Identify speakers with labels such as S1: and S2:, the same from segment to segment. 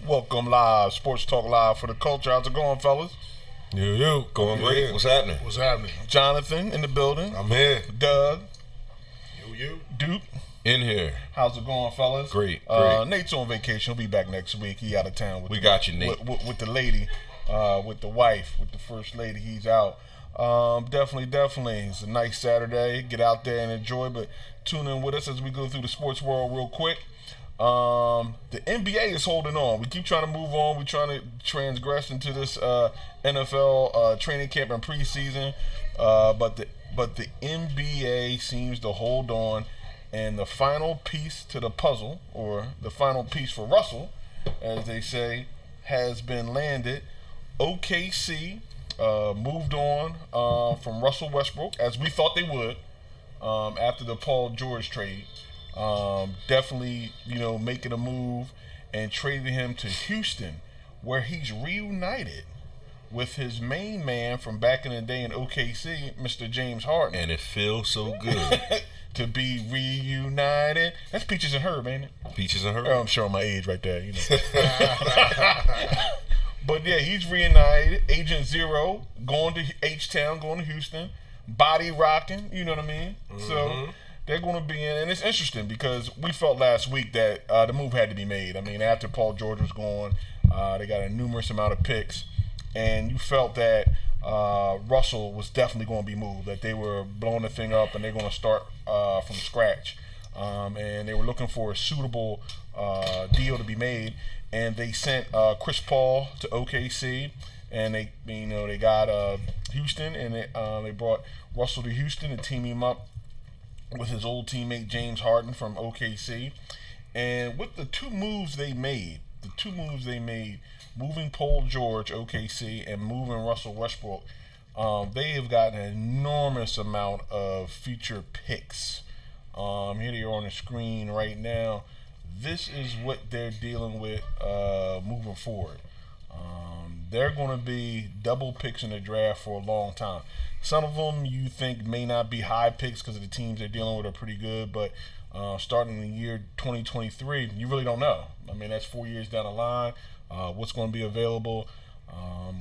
S1: Welcome live, Sports Talk Live for the culture. How's it going, fellas?
S2: You.
S3: Going great. What's happening?
S2: What's happening?
S1: Jonathan in the building.
S2: I'm here.
S1: Doug.
S2: You.
S1: Duke.
S3: In here.
S1: How's it going, fellas?
S3: Great.
S1: Nate's on vacation. He'll be back next week. He out of town.
S3: We got you, Nate.
S1: With the lady, with the wife, with the first lady. He's out. Definitely. It's a nice Saturday. Get out there and enjoy, but tune in with us as we go through the sports world real quick. The NBA is holding on. We keep trying to move on. We're trying to transgress into this NFL training camp and preseason, but the NBA seems to hold on. And the final piece to the puzzle, or the final piece for Russell, as they say, has been landed. OKC moved on from Russell Westbrook, as we thought they would, after the Paul George trade. Definitely, making a move and trading him to Houston, where he's reunited with his main man from back in the day in OKC, Mr. James Harden.
S3: And it feels so good.
S1: To be reunited. That's Peaches and Herb, ain't it?
S3: Peaches and Herb?
S1: I'm showing my age right there, But yeah, he's reunited. Agent Zero going to H-Town, going to Houston. Body rocking, you know what I mean? Mm-hmm. So they're going to be in. And it's interesting because we felt last week that the move had to be made. I mean, after Paul George was gone, they got a numerous amount of picks. And you felt that Russell was definitely going to be moved, that they were blowing the thing up and they're going to start from scratch. And they were looking for a suitable deal to be made. And they sent Chris Paul to OKC, and they got Houston, and they brought Russell to Houston to team him up with his old teammate James Harden from OKC. And with the two moves they made, moving Paul George, OKC, and moving Russell Westbrook, they have gotten an enormous amount of future picks. Here they are on the screen right now. This is what they're dealing with moving forward. They're going to be double picks in the draft for a long time. Some of them you think may not be high picks because of the teams they're dealing with are pretty good, but starting in the year 2023, you really don't know. I mean, that's 4 years down the line. What's going to be available?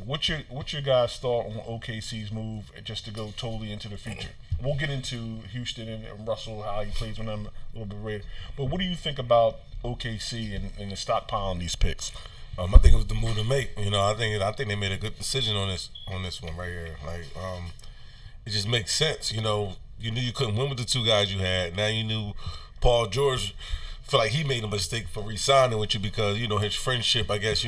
S1: What's your guys' thought on OKC's move just to go totally into the future? We'll get into Houston and Russell, how he plays with them a little bit later. But what do you think about OKC and the stockpiling these picks?
S2: I think it was the move to make. I think they made a good decision on this one right here. Like, it just makes sense. You knew you couldn't win with the two guys you had. Now you knew Paul George feel like he made a mistake for re-signing with you because his friendship. I guess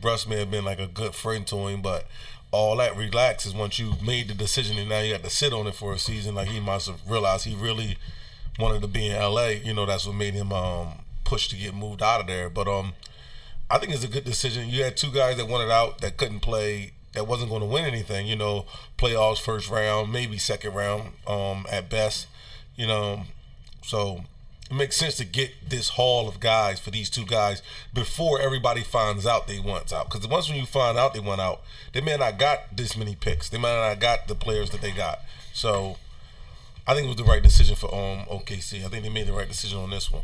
S2: Russ may have been like a good friend to him, but all that relaxes once you made the decision and now you got to sit on it for a season. Like, he must have realized he really wanted to be in LA. That's what made him push to get moved out of there. But I think it's a good decision. You had two guys that wanted out, that couldn't play, that wasn't going to win anything. Playoffs, first round, maybe second round at best. So it makes sense to get this haul of guys for these two guys before everybody finds out they want out. Because once when you find out they want out, they may not got this many picks. They might not got the players that they got. So I think it was the right decision for OKC. I think they made the right decision on this one.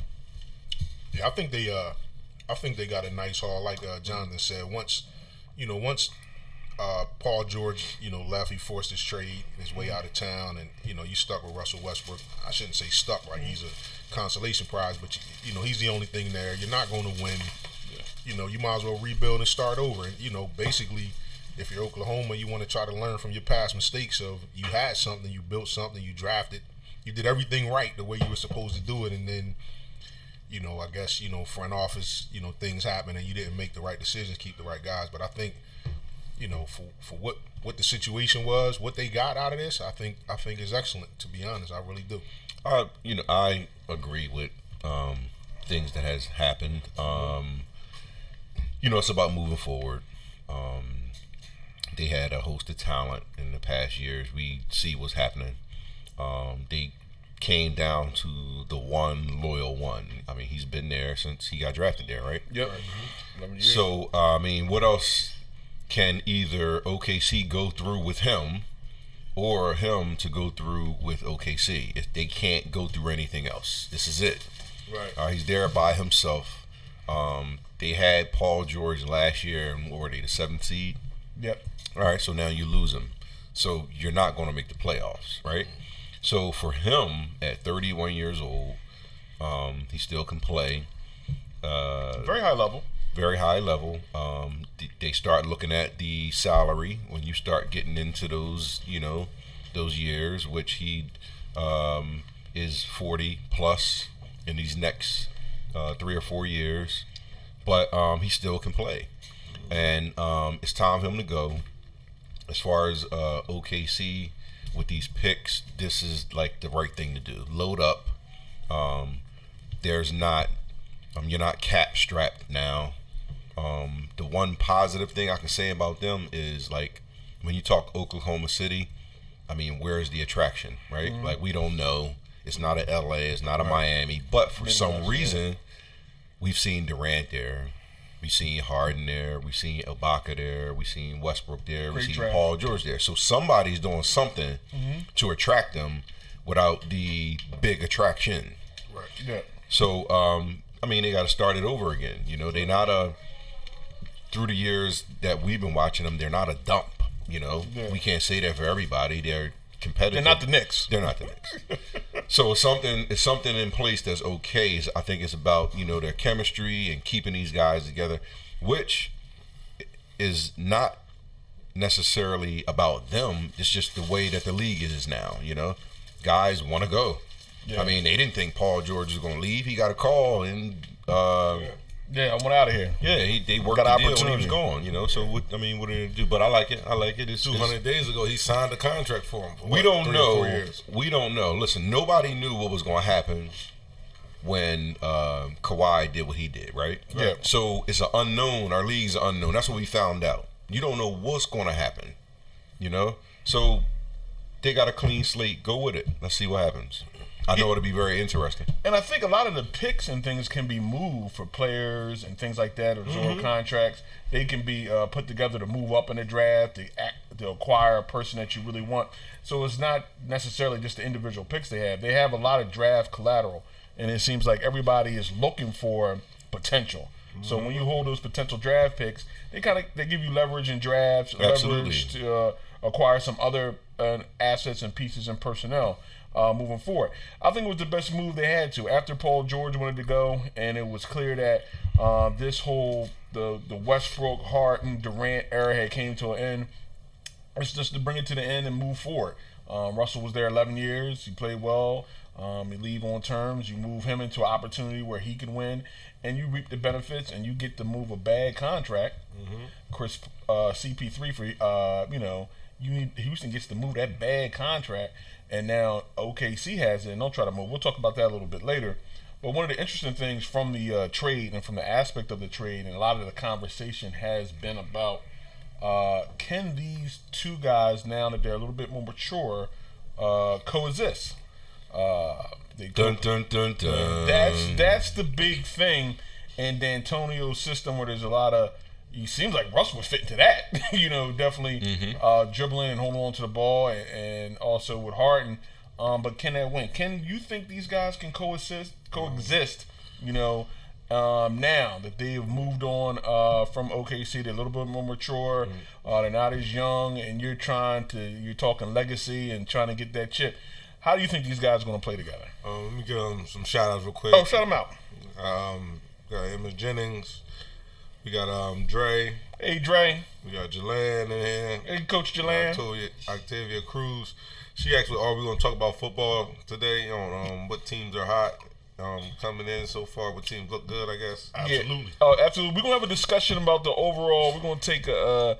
S4: Yeah, I think they got a nice haul. Like Jonathan said, once Paul George, left, he forced his trade, his way out of town, and you stuck with Russell Westbrook. I shouldn't say stuck, right? He's a consolation prize, but he's the only thing there. You're not going to win. You might as well rebuild and start over. And basically, if you're Oklahoma, you want to try to learn from your past mistakes of you had something, you built something, you drafted, you did everything right the way you were supposed to do it, and then I guess front office, things happen and you didn't make the right decisions, keep the right guys. But I think for what the situation was, what they got out of this, I think is excellent. To be honest, I really do.
S3: I agree with things that has happened. It's about moving forward. They had a host of talent in the past years. We see what's happening. They came down to the one loyal one. I mean, he's been there since he got drafted there, right?
S1: Yep.
S4: Mm-hmm.
S1: 11 years.
S3: So, what else can either OKC go through with him or him to go through with OKC? If they can't go through anything else, this is it.
S1: Right.
S3: He's there by himself. They had Paul George last year, and what were they, the 7th seed?
S1: Yep.
S3: All right, so now you lose him. So you're not going to make the playoffs, right? So for him, at 31 years old, he still can play.
S1: Very high level.
S3: Very high level. They start looking at the salary when you start getting into those, those years, which he is 40 plus in these next 3 or 4 years. But he still can play. And it's time for him to go. As far as OKC with these picks, this is like the right thing to do. Load up. There's not, you're not cap strapped now. The one positive thing I can say about them is, like, when you talk Oklahoma City, I mean, where's the attraction, right? Mm-hmm. Like, we don't know. It's not a LA, it's not a Miami, but for some reason, we've seen Durant there. We've seen Harden there. We've seen Ibaka there. We've seen Westbrook there. We've seen Paul George there. So somebody's doing something to attract them without the big attraction.
S4: Right.
S1: Yeah.
S3: So, I mean, they got to start it over again. They're not through the years that we've been watching them, they're not a dump.
S1: Yeah.
S3: We can't say that for everybody. They're competitive.
S1: They're not the Knicks.
S3: They're not the Knicks. So it's something in place that's okay. I think it's about, their chemistry and keeping these guys together, which is not necessarily about them. It's just the way that the league is now, Guys want to go. Yeah. I mean, they didn't think Paul George was going to leave. He got a call and
S1: I want out of here.
S3: Yeah, they worked the deal when he was gone, So, what are they going to do? But I like it. It's
S2: 200 days ago, he signed a contract for him.
S3: We don't know. We don't know. Listen, nobody knew what was going to happen when Kawhi did what he did, right?
S1: Yeah.
S3: So, it's an unknown. Our league's an unknown. That's what we found out. You don't know what's going to happen, So, they got a clean slate. Go with it. Let's see what happens. I know it'll be very interesting.
S1: And I think a lot of the picks and things can be moved for players and things like that, or zero contracts. They can be put together to move up in the draft, to acquire a person that you really want. So it's not necessarily just the individual picks they have. They have a lot of draft collateral, and it seems like everybody is looking for potential. So when you hold those potential draft picks, they give you leverage in drafts, leverage to acquire some other assets and pieces and personnel. Moving forward, I think it was the best move they had to. After Paul George wanted to go, and it was clear that this whole the Westbrook, Harden, Durant era had came to an end. It's just to bring it to the end and move forward. Russell was there 11 years. He played well. You leave on terms. You move him into an opportunity where he can win, and you reap the benefits, and you get to move a bad contract. Chris CP3 for Houston gets to move that bad contract. And now OKC has it, and they'll try to move. We'll talk about that a little bit later. But one of the interesting things from the trade and from the aspect of the trade, and a lot of the conversation has been about, can these two guys, now that they're a little bit more mature, coexist?
S3: Dun, dun, dun, dun.
S1: That's the big thing in D'Antonio's system, where there's a lot of, he seems like Russ would fit into that, definitely dribbling and holding on to the ball, and also with Harden. But can that win? Can you think these guys can coexist? Now that they've moved on from OKC, they're a little bit more mature. They're not as young, and you're talking legacy and trying to get that chip. How do you think these guys are going to play together?
S2: Let me give some shout outs real quick.
S1: Oh, shout them out.
S2: Got Emma Jennings. We got Dre.
S1: Hey, Dre.
S2: We got Jelan in here.
S1: Hey, Coach Jelan.
S2: Octavia Cruz. She asked, are we going to talk about football today on what teams are hot coming in so far, what teams look good, I guess?
S1: Absolutely. Yeah. Oh, absolutely. We're going to have a discussion about the overall. We're going to take a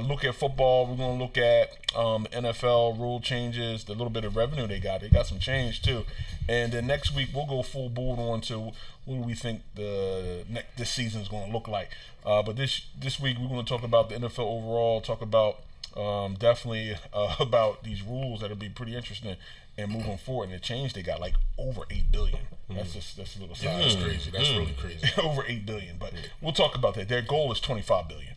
S1: look at football. We're going to look at NFL rule changes, the little bit of revenue they got. They got some change, too. And then next week, we'll go full board on to what do we think this season is going to look like. But this week, we're going to talk about the NFL overall, talk about definitely about these rules that'll be pretty interesting and moving forward. And the change they got, like over $8 billion. That's a little side.
S4: That's crazy. That's really crazy.
S1: Over $8 billion. But we'll talk about that. Their goal is $25 billion.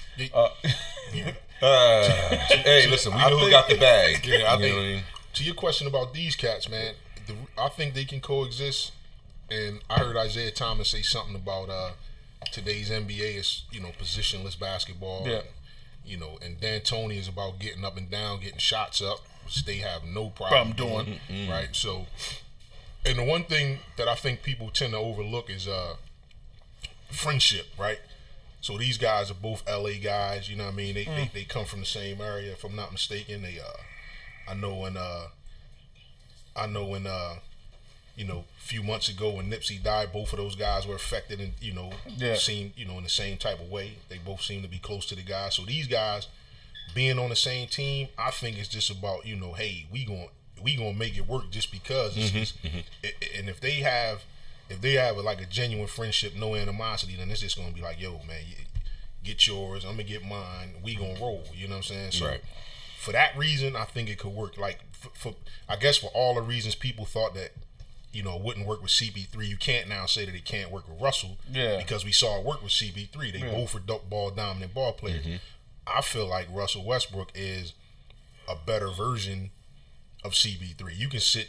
S3: Hey, listen, we know who got the bag.
S4: Yeah, I think. To your question about these cats, man, I think they can coexist. And I heard Isaiah Thomas say something about today's NBA is, positionless basketball.
S1: Yeah.
S4: And D'Antoni is about getting up and down, getting shots up, which they have no problem
S1: doing.
S4: Right? So, and the one thing that I think people tend to overlook is friendship, right? So these guys are both LA guys, you know what I mean? They come from the same area, if I'm not mistaken. They I know when a few months ago when Nipsey died, both of those guys were affected and, seemed, in the same type of way. They both seem to be close to the guys. So these guys being on the same team, I think it's just about, hey, we gonna make it work just because. And if they have like a genuine friendship, no animosity, then it's just gonna be like, yo, man, get yours, I'm gonna get mine, we gonna roll. You know what I'm saying? So for that reason, I think it could work. Like for I guess for all the reasons people thought that it wouldn't work with CP3, you can't now say that it can't work with Russell.
S1: Yeah. Because
S4: we saw it work with CP3. They both are ball dominant ball players. I feel like Russell Westbrook is a better version of CP3. You can sit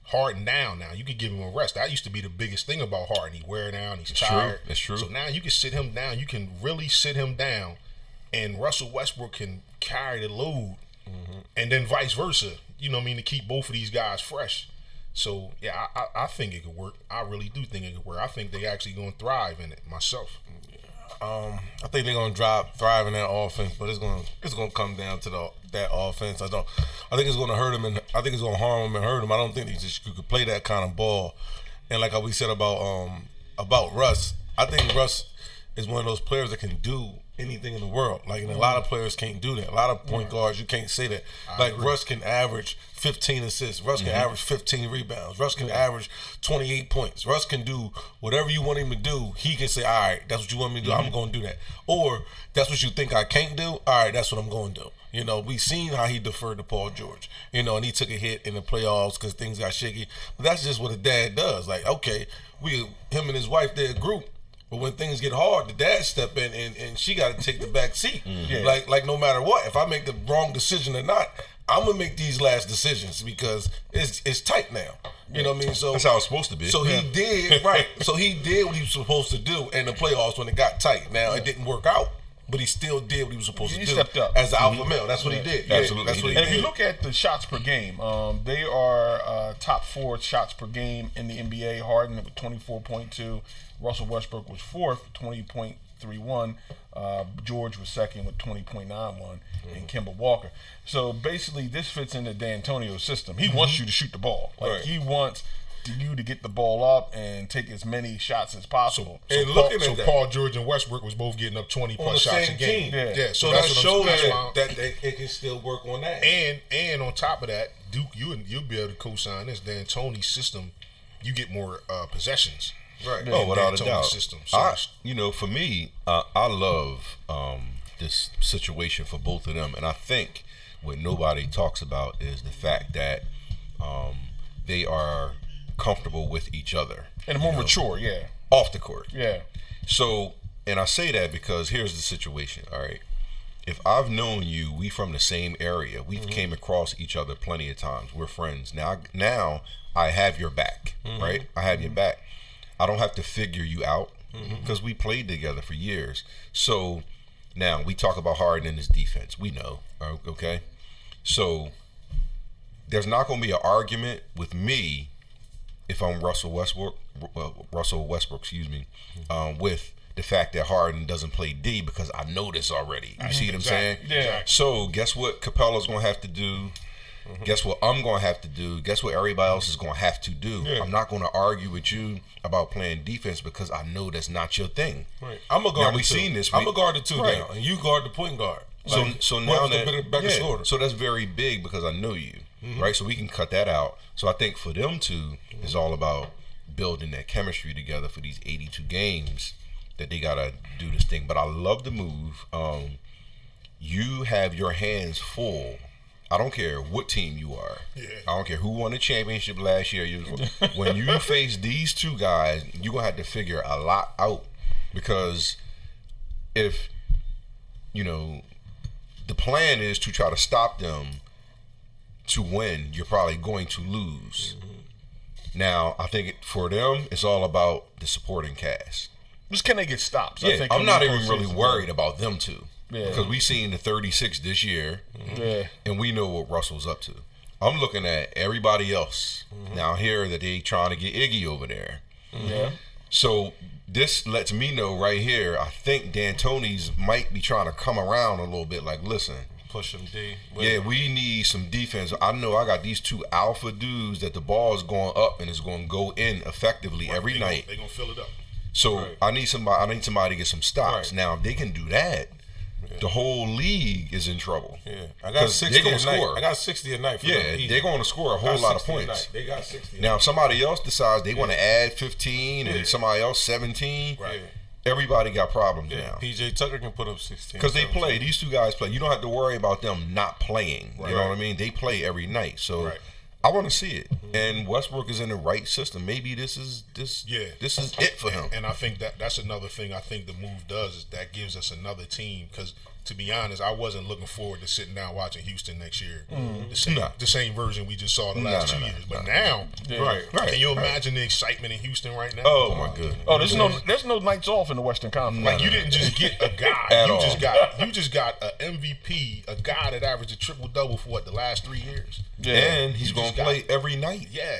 S4: Harden down now. You can give him a rest. That used to be the biggest thing about Harden. He wear down. He's tired.
S3: That's true.
S4: So now you can sit him down. You can really sit him down, and Russell Westbrook can carry the load, and then vice versa. You know what I mean? To keep both of these guys fresh. So yeah, I think it could work. I really do think it could work. I think they actually gonna thrive in it myself.
S2: I think they're gonna thrive in that offense, but it's gonna come down to that offense. I think it's gonna hurt them, and I think it's gonna harm them and hurt them. I don't think you could play that kind of ball. And like how we said about Russ, I think Russ is one of those players that can do anything in the world. Like, and a lot of players can't do that. A lot of point guards, you can't say that. Like, Russ can average 15 assists. Russ can average 15 rebounds. Russ can average 28 points. Russ can do whatever you want him to do. He can say, all right, that's what you want me to do. I'm going to do that. Or that's what you think I can't do. All right, that's what I'm going to do. We've seen how he deferred to Paul George, and he took a hit in the playoffs because things got shaky. But that's just what a dad does. Like, okay, him and his wife, they're a group. But when things get hard, the dad step in and she got to take the back seat. Like no matter what, if I make the wrong decision or not, I'm gonna make these last decisions because it's tight now. You know what I mean? So
S3: that's how it's supposed to be.
S2: So he did right. So he did what he was supposed to do in the playoffs when it got tight. Now it didn't work out, but he still did what he was supposed to do.
S1: He stepped up
S2: as the alpha male. That's what he did.
S3: Absolutely.
S2: That's what he
S1: did.
S2: did.
S1: If you look at the shots per game, they are top 4 shots per game in the NBA. Harden with 24.2. Russell Westbrook was 4th, 20.31. George was 2nd with 20.91, and Kemba Walker. So basically, this fits into D'Antonio's system. He wants you to shoot the ball. Like he wants you to get the ball up and take as many shots as possible.
S4: So Paul George and Westbrook was both getting up 20 plus shots a game.
S1: Yeah.
S2: So that shows that it can still work on that.
S4: And on top of that, Duke, you'll be able to co-sign this. D'Antoni's system, you get more possessions.
S2: Right.
S3: Oh, without a doubt.
S4: System. So
S3: for me, I love this situation for both of them, and I think what nobody talks about is the fact that they are comfortable with each other
S1: and more mature,
S3: off the court.
S1: Yeah.
S3: So, and I say that because here's the situation. All right, if I've known you, we from the same area. We've came across each other plenty of times. We're friends. Now I have your back, right? I have your back. I don't have to figure you out because we played together for years. So now we talk about Harden and his defense. We know, okay? So there's not going to be an argument with me if I'm Russell Westbrook, with the fact that Harden doesn't play D because I know this already. You see what I'm saying?
S1: Yeah.
S3: So guess what Capella's going to have to do? Guess what I'm going to have to do? Guess what everybody else is going to have to do?
S1: Yeah.
S3: I'm not going to argue with you about playing defense because I know that's not your thing.
S2: Right. I'm a guard.
S3: We've seen this.
S2: I'm a guard the 2 now, and you guard the point guard.
S3: So now
S2: that
S3: so that's very big because I know you, right? So we can cut that out. So I think for them two, it's all about building that chemistry together for these 82 games that they gotta do this thing. But I love the move. You have your hands full. I don't care what team you are.
S4: Yeah.
S3: I don't care who won the championship last year. When you face these two guys, you're going to have to figure a lot out because if, the plan is to try to stop them to win, you're probably going to lose. Now, I think for them, it's all about the supporting cast.
S1: Just can they get stops?
S3: Yeah,
S1: I think
S3: I'm not even
S1: postseason,
S3: really worried about them two.
S1: Yeah.
S3: Because we seen the 36 this year,
S1: Yeah.
S3: and we know what Russell's up to. I'm looking at everybody else now here that they trying to get Iggy over there.
S1: Yeah.
S3: So this lets me know right here, I think D'Antoni's might be trying to come around a little bit. Like, listen,
S2: Push him D.
S3: yeah, we need some defense. I know I got these two alpha dudes that the ball is going up and it's going to go in effectively every night.
S4: They're going to fill it up.
S3: So
S2: Right.
S3: I need somebody to get some stops.
S2: Right.
S3: Now, if they can do that, the whole league is in trouble.
S2: Yeah, I got
S3: 'Cause
S2: 60
S3: they gonna
S2: a night.
S3: score.
S2: I got 60 a night for them.
S3: Yeah,
S2: Easy.
S3: they're going to score a whole
S2: Got
S3: lot of
S2: 60 a
S3: points.
S2: night. They got 60 a
S3: Now,
S2: night.
S3: if somebody else decides they want to add 15 and somebody else 17,
S2: Right.
S3: everybody got problems
S2: Yeah,
S3: now.
S2: PJ Tucker can put up 16.
S3: Because they
S2: 17.
S3: play. These two guys play. You don't have to worry about them not playing.
S4: Right.
S3: You know what I mean? They play every night. So
S4: Right.
S3: I want to see it. And Westbrook is in the right system. Maybe this is it for him.
S4: And I think that's another thing I think the move does is that gives us another team because to be honest, I wasn't looking forward to sitting down watching Houston next year. The same version we just saw the last 2 years. But now,
S3: Right.
S4: can you imagine the excitement in Houston right now?
S3: Oh my goodness.
S1: Oh, there's no nights off in the Western Conference.
S4: Like you didn't just get a guy.
S3: At
S4: you
S3: all.
S4: just got an MVP, a guy that averaged a triple double for the last 3 years.
S1: Yeah.
S3: And he's
S4: You
S3: going
S4: just
S3: to
S4: got-
S3: play every night.
S4: Yeah,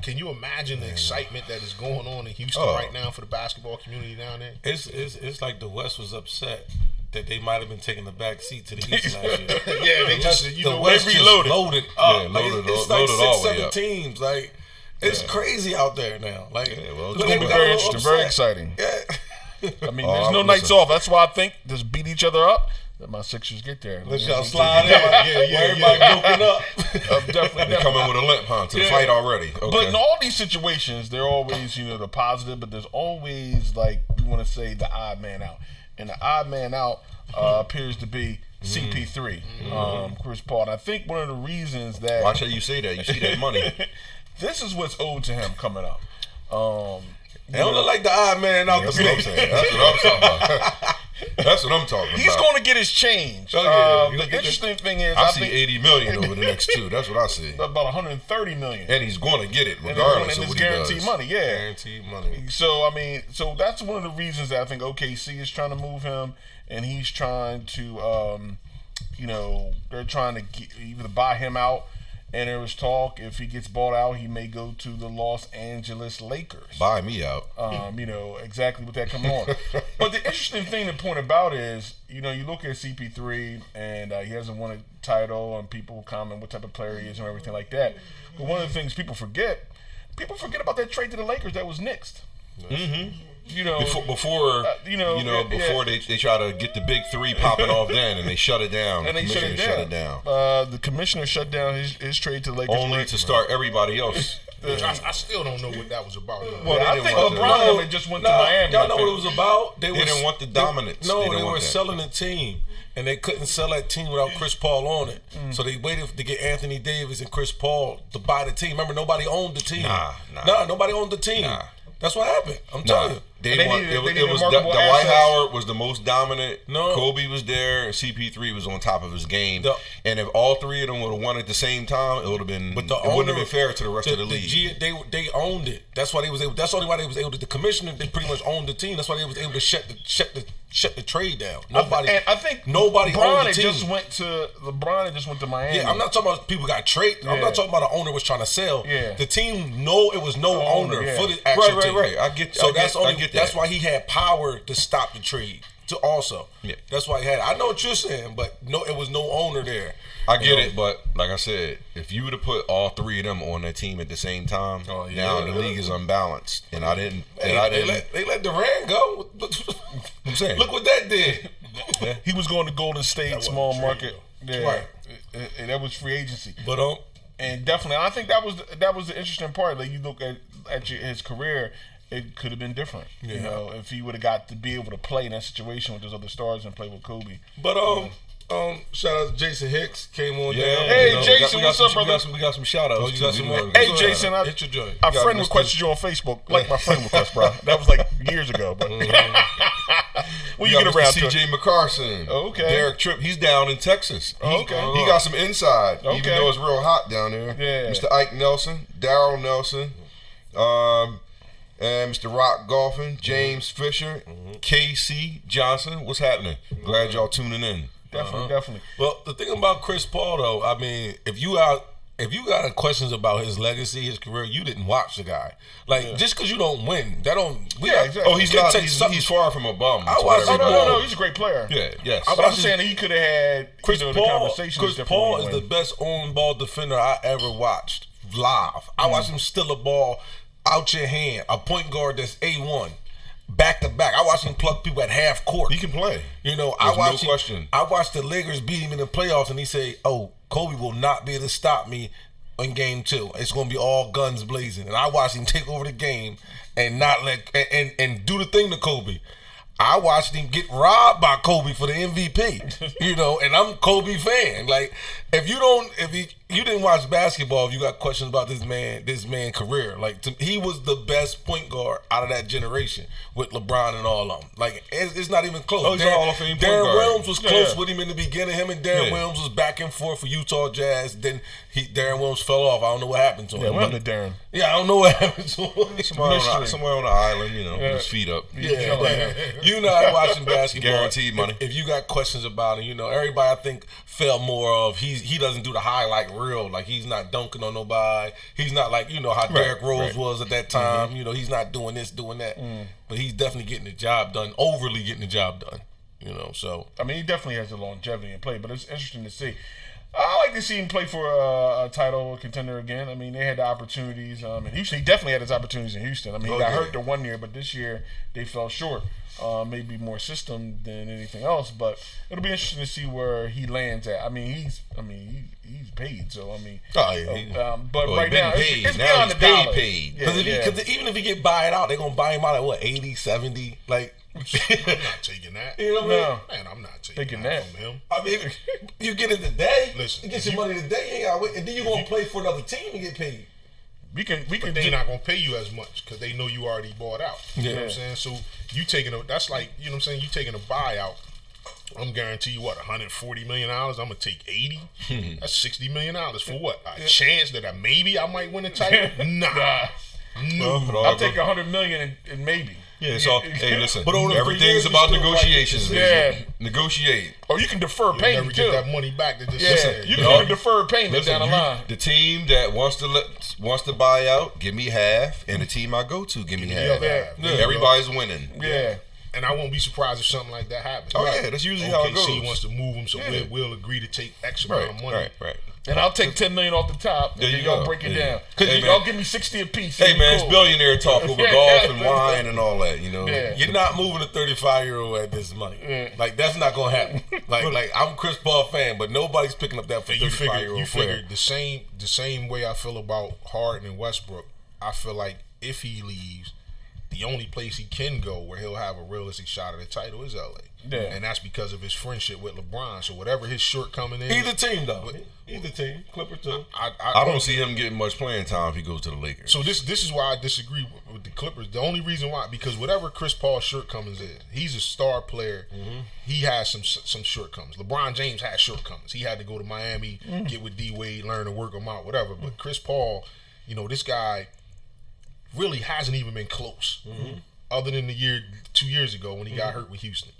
S4: can you imagine the excitement that is going on in Houston
S3: Oh.
S4: right now for the basketball community down there?
S2: It's like the West was upset that they might have been taking the back seat to the East last year.
S4: Yeah, they just
S2: the West
S1: they
S2: just
S1: reloaded.
S2: loaded up.
S3: Yeah,
S2: Like,
S3: loaded
S2: it's
S3: all-
S2: like
S3: loaded all
S2: 6,
S3: the way
S2: 7
S3: up.
S2: teams. Like it's crazy out there now. Like
S3: well,
S1: It's
S3: They
S1: going to be
S3: got
S1: very
S3: a
S1: interesting,
S2: upset.
S1: very exciting.
S2: Yeah.
S1: I mean,
S3: Oh,
S1: there's no
S3: listen.
S1: nights off. That's why I think just beat each other up. That my Sixers get there.
S2: Let's y'all slide in. Everybody broken up.
S1: Definitely.
S3: They come in with a limp, huh? To the
S1: Yeah.
S3: fight already. Okay.
S1: But in all these situations, they're always, the positive, but there's always, like, we want to say the odd man out. And the odd man out appears to be CP3, Chris Paul. And I think one of the reasons that
S3: Watch how you say that. You see that money.
S1: this is what's owed to him coming up.
S2: They don't look like the odd man out
S3: That's
S2: the
S3: what I'm
S2: big.
S3: saying. That's what I'm talking about. That's what I'm talking
S1: He's
S3: about.
S1: going to get his change.
S2: Oh, yeah. He
S1: The
S2: gonna get
S1: interesting thing is,
S3: I
S1: I
S3: see
S1: think
S3: 80 million over the next two. That's what I see.
S1: about 130 million.
S3: And he's going to get it
S1: And
S3: regardless
S1: it's
S3: of what he
S1: guaranteed
S3: does.
S1: money, yeah.
S2: Guaranteed money.
S1: So so that's one of the reasons that I think OKC is trying to move him, and he's trying to, they're trying to either buy him out, and there was talk if he gets bought out, he may go to the Los Angeles Lakers.
S3: Buy me out.
S1: Exactly what that coming on. But the interesting thing to point about is, you look at CP3, and he hasn't won a title, and people comment what type of player he is and everything like that. But one of the things people forget about that trade to the Lakers that was nixed.
S3: Mm-hmm.
S1: Before
S3: they try to get the big three popping off then, and they shut it down.
S1: and
S3: the
S1: they shut it down. The commissioner shut down his trade to the Lakers.
S3: Only to start everybody else.
S4: I still don't know what that was about.
S1: Well,
S3: they
S1: I
S3: didn't
S1: think
S3: want
S1: LeBron
S3: to-
S1: had just went to Miami.
S2: Y'all know what it was about?
S3: They didn't want the dominance.
S2: No,
S3: They didn't
S2: they
S3: want
S2: were
S3: that.
S2: selling the team, and they couldn't sell that team without Chris Paul on it. So they waited to get Anthony Davis and Chris Paul to buy the team. Remember, nobody owned the team.
S3: Nah.
S2: Nobody owned the team.
S3: Nah.
S2: That's what happened. I'm
S3: Nah,
S2: telling you.
S1: They
S3: it
S1: needed
S3: was
S1: marketable
S3: Dwight
S1: assets.
S3: Howard was the most dominant.
S2: No.
S3: Kobe was there, and CP3 was on top of his game.
S2: The-
S3: and if all three of them would have won at the same time, it would have been.
S2: But the
S3: it wouldn't have
S2: owner-
S3: been fair to the rest of the league.
S2: They owned it. That's why they was able. That's the only why they was able to. The commissioner, they pretty much owned the team. That's why they was able to shut the trade down. Nobody.
S1: I think
S2: nobody
S1: LeBron
S2: owned the
S1: had
S2: team.
S1: just went to Miami.
S2: Yeah, I'm not talking about people got traded. I'm
S1: Yeah.
S2: not talking about the owner was trying to sell.
S1: Yeah.
S2: The team, it was no owner
S1: yeah.
S2: for the actual team.
S3: Right. I get
S2: So
S3: I get that.
S2: that's why he had power to stop the trade. To also,
S3: Yeah.
S2: that's why he had. I know what you're saying, but it was no owner there.
S3: I get it, but like I said, if you would have put all three of them on that team at the same time, now the league is unbalanced. And I didn't.
S2: They let Durant go.
S3: I'm saying,
S2: Look what that did.
S1: He was going to Golden State, small
S4: wasn't
S1: market. Yeah,
S2: Right.
S1: And that was free agency.
S2: But
S1: And definitely, I think that was the interesting part. Like you look at his career, it could have been different.
S2: Yeah.
S1: If he would have got to be able to play in that situation with those other stars and play with Kobe.
S2: Shout out to Jason Hicks came on.
S3: yeah.
S2: down.
S1: Hey,
S3: You know,
S1: Jason,
S3: we got
S1: what's up,
S3: some-
S1: brother?
S3: We got some shout outs.
S2: Oh, you got some more?
S1: Hey,
S2: Go
S1: Jason,
S2: ahead. Hit your joint.
S1: Our
S3: got
S1: friend
S3: Mr.
S1: requested you on Facebook. Like my friend request, bro. That was like years ago. But when you get around to it.
S3: CJ McCarson.
S1: Okay.
S3: Derek Tripp. He's down in Texas.
S1: Okay.
S3: He got some inside, even
S1: Okay.
S3: though it's real hot down there.
S1: Yeah.
S3: Mr. Ike Nelson, Daryl Nelson, and Mr. Rock Golfing, James Fisher, KC Johnson. What's happening? Glad y'all tuning in.
S1: Definitely.
S2: Well, the thing about Chris Paul, though, I mean, if you got questions about his legacy, his career, you didn't watch the guy. Like, just because you don't win, that don't.
S1: Exactly.
S3: Oh, he's far from a bum.
S1: No, he's a great player.
S3: Yeah, yes.
S1: I'm saying that he could have had
S2: Chris
S1: the
S2: Paul.
S1: conversation.
S2: Chris Paul is the best on-ball defender I ever watched live. I watched him steal a ball out your hand, a point guard that's A1. Back to back. I watched him pluck people at half court.
S3: He can play.
S2: You know,
S3: no question.
S2: I watched the Lakers beat him in the playoffs, and he said, "Oh, Kobe will not be able to stop me in game 2. It's going to be all guns blazing." And I watched him take over the game and not let and do the thing to Kobe. I watched him get robbed by Kobe for the MVP. You know, and I'm a Kobe fan. Like, if you didn't watch basketball, if you got questions about this man career, like he was the best point guard out of that generation with LeBron and all of them. Like, it's not even close.
S3: Oh, he's a Hall of Fame point
S2: Darren
S3: guard.
S2: Williams was close with him in the beginning. Him and Darren Williams was back and forth for Utah Jazz. Then Darren Williams fell off. I don't know what happened to him.
S1: Yeah, what happened to Darren?
S2: Yeah, I don't know what happened to him.
S3: Somewhere on the island, with his feet up.
S2: Yeah, you not watching basketball.
S3: Guaranteed money.
S2: If you got questions about it, everybody I think felt more of he doesn't do the highlight reel. Like, he's not dunking on nobody. He's not like how Derrick Rose was at that time. He's not doing this, doing that. But he's definitely getting the job done. Overly getting the job done. So
S1: I mean, he definitely has the longevity in play. But it's interesting to see. I like to see him play for a title contender again. I mean, they had the opportunities in Houston. He definitely had his opportunities in Houston. I mean, he got hurt the one year, but this year they fell short. Maybe more system than anything else, but it'll be interesting to see where he lands at. I mean, he's paid, so I mean, but right now it's beyond the dollar.
S2: Paid. Because even if he get buy out, they're gonna buy him out at what, 80, 70? Like,
S4: I'm not taking that.
S2: You know what I mean?
S4: Man, I'm not taking that from him.
S2: I mean, you get it today.
S4: Listen,
S2: you get your money today. You ain't gotta wait, and then you gonna play for another team and get paid.
S1: We can.
S4: They're not gonna pay you as much because they know you already bought out. You know what I'm saying? So you taking that's like, you know what I'm saying? You taking a buyout. I'm guarantee you what, $140 million. I'm gonna take 80. That's $60 million for what? A chance that I might win a title? Nah. No.
S1: I'll take $100 million and maybe.
S3: Yeah, so hey, listen.
S2: But
S3: everything's about negotiations.
S1: Right.
S3: Negotiate.
S1: Or you can defer payment
S4: never
S1: too.
S4: Get that money back. You
S1: can defer payment down the line.
S3: The team that wants to buy out, give me half, and the team I go to, give me half. Everybody's winning.
S1: Yeah.
S4: And I won't be surprised if something like that happens.
S3: Oh yeah, that's usually how it goes.
S4: OKC wants to move him, so we'll agree to take X amount of money.
S3: Right.
S1: And I'll take $10 million off the top.
S3: There
S1: and
S3: you
S1: go.
S3: go.
S1: Break it down. Because y'all give me 60 apiece.
S3: Hey man, it's billionaire talk over golf and wine and all that.
S1: Yeah.
S2: You're not moving a 35-year-old at this money.
S1: Yeah.
S2: Like, that's not gonna happen. Like I'm a Chris Paul fan, but nobody's picking up that for 35-year-old
S4: You
S2: player.
S4: figured the same way I feel about Harden and Westbrook. I feel like if he leaves, the only place he can go where he'll have a realistic shot at the title is LA.
S1: Yeah.
S4: And that's because of his friendship with LeBron. So whatever his shortcoming is,
S2: Either team though. Either team. Clipper too.
S3: I don't see him getting much playing time if he goes to the Lakers.
S4: So this is why I disagree with the Clippers. The only reason why, because whatever Chris Paul's shortcomings is, he's a star player. He has some shortcomings. LeBron James has shortcomings. He had to go to Miami, get with D Wade, learn to work him out, whatever. But Chris Paul, this guy really hasn't even been close. Other than 2 years ago when he got hurt with Houston.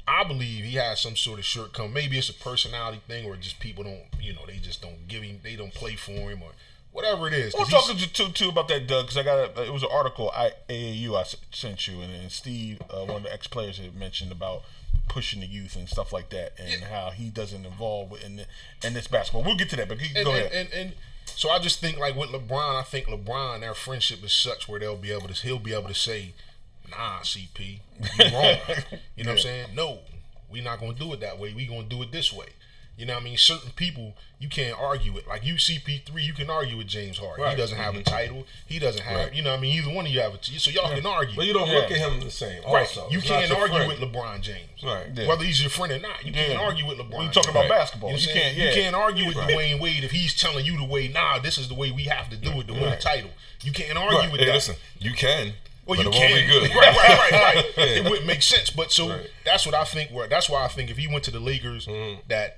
S4: I believe he has some sort of shortcoming. Maybe it's a personality thing, or just people don't, they just don't give him, they don't play for him, or whatever it is.
S1: I was talking to about that, Doug, because it was an article AAU I sent you, and Steve, one of the ex-players, had mentioned about pushing the youth and stuff like that, and how he doesn't involve in this basketball. We'll get to that, but go ahead.
S4: And so I just think, like with LeBron, I think LeBron, their friendship is such where he'll be able to say, nah, CP, you wrong. You know what I'm saying? No, we're not going to do it that way. We're going to do it this way. You know what I mean? Certain people, you can't argue with. Like you, CP3, you can argue with James Harden. Right. He doesn't have a title. He doesn't have, you know what I mean? Either one of you have a so y'all can argue.
S2: But you don't look at him the same. Also.
S4: Right. You can't argue with LeBron James.
S2: Right.
S4: Yeah. Whether he's your friend or not. You can't argue with LeBron.
S1: When you talking about basketball.
S4: You can't argue with Dwayne Wade if he's telling you the way, nah, this is the way we have to do it to win a title. You can't argue with that.
S3: Listen, you can.
S4: Well,
S3: but
S4: you
S3: it
S4: can.
S3: won't be good.
S4: Right. It wouldn't make sense. But that's what I think. That's why I think if he went to the Lakers, that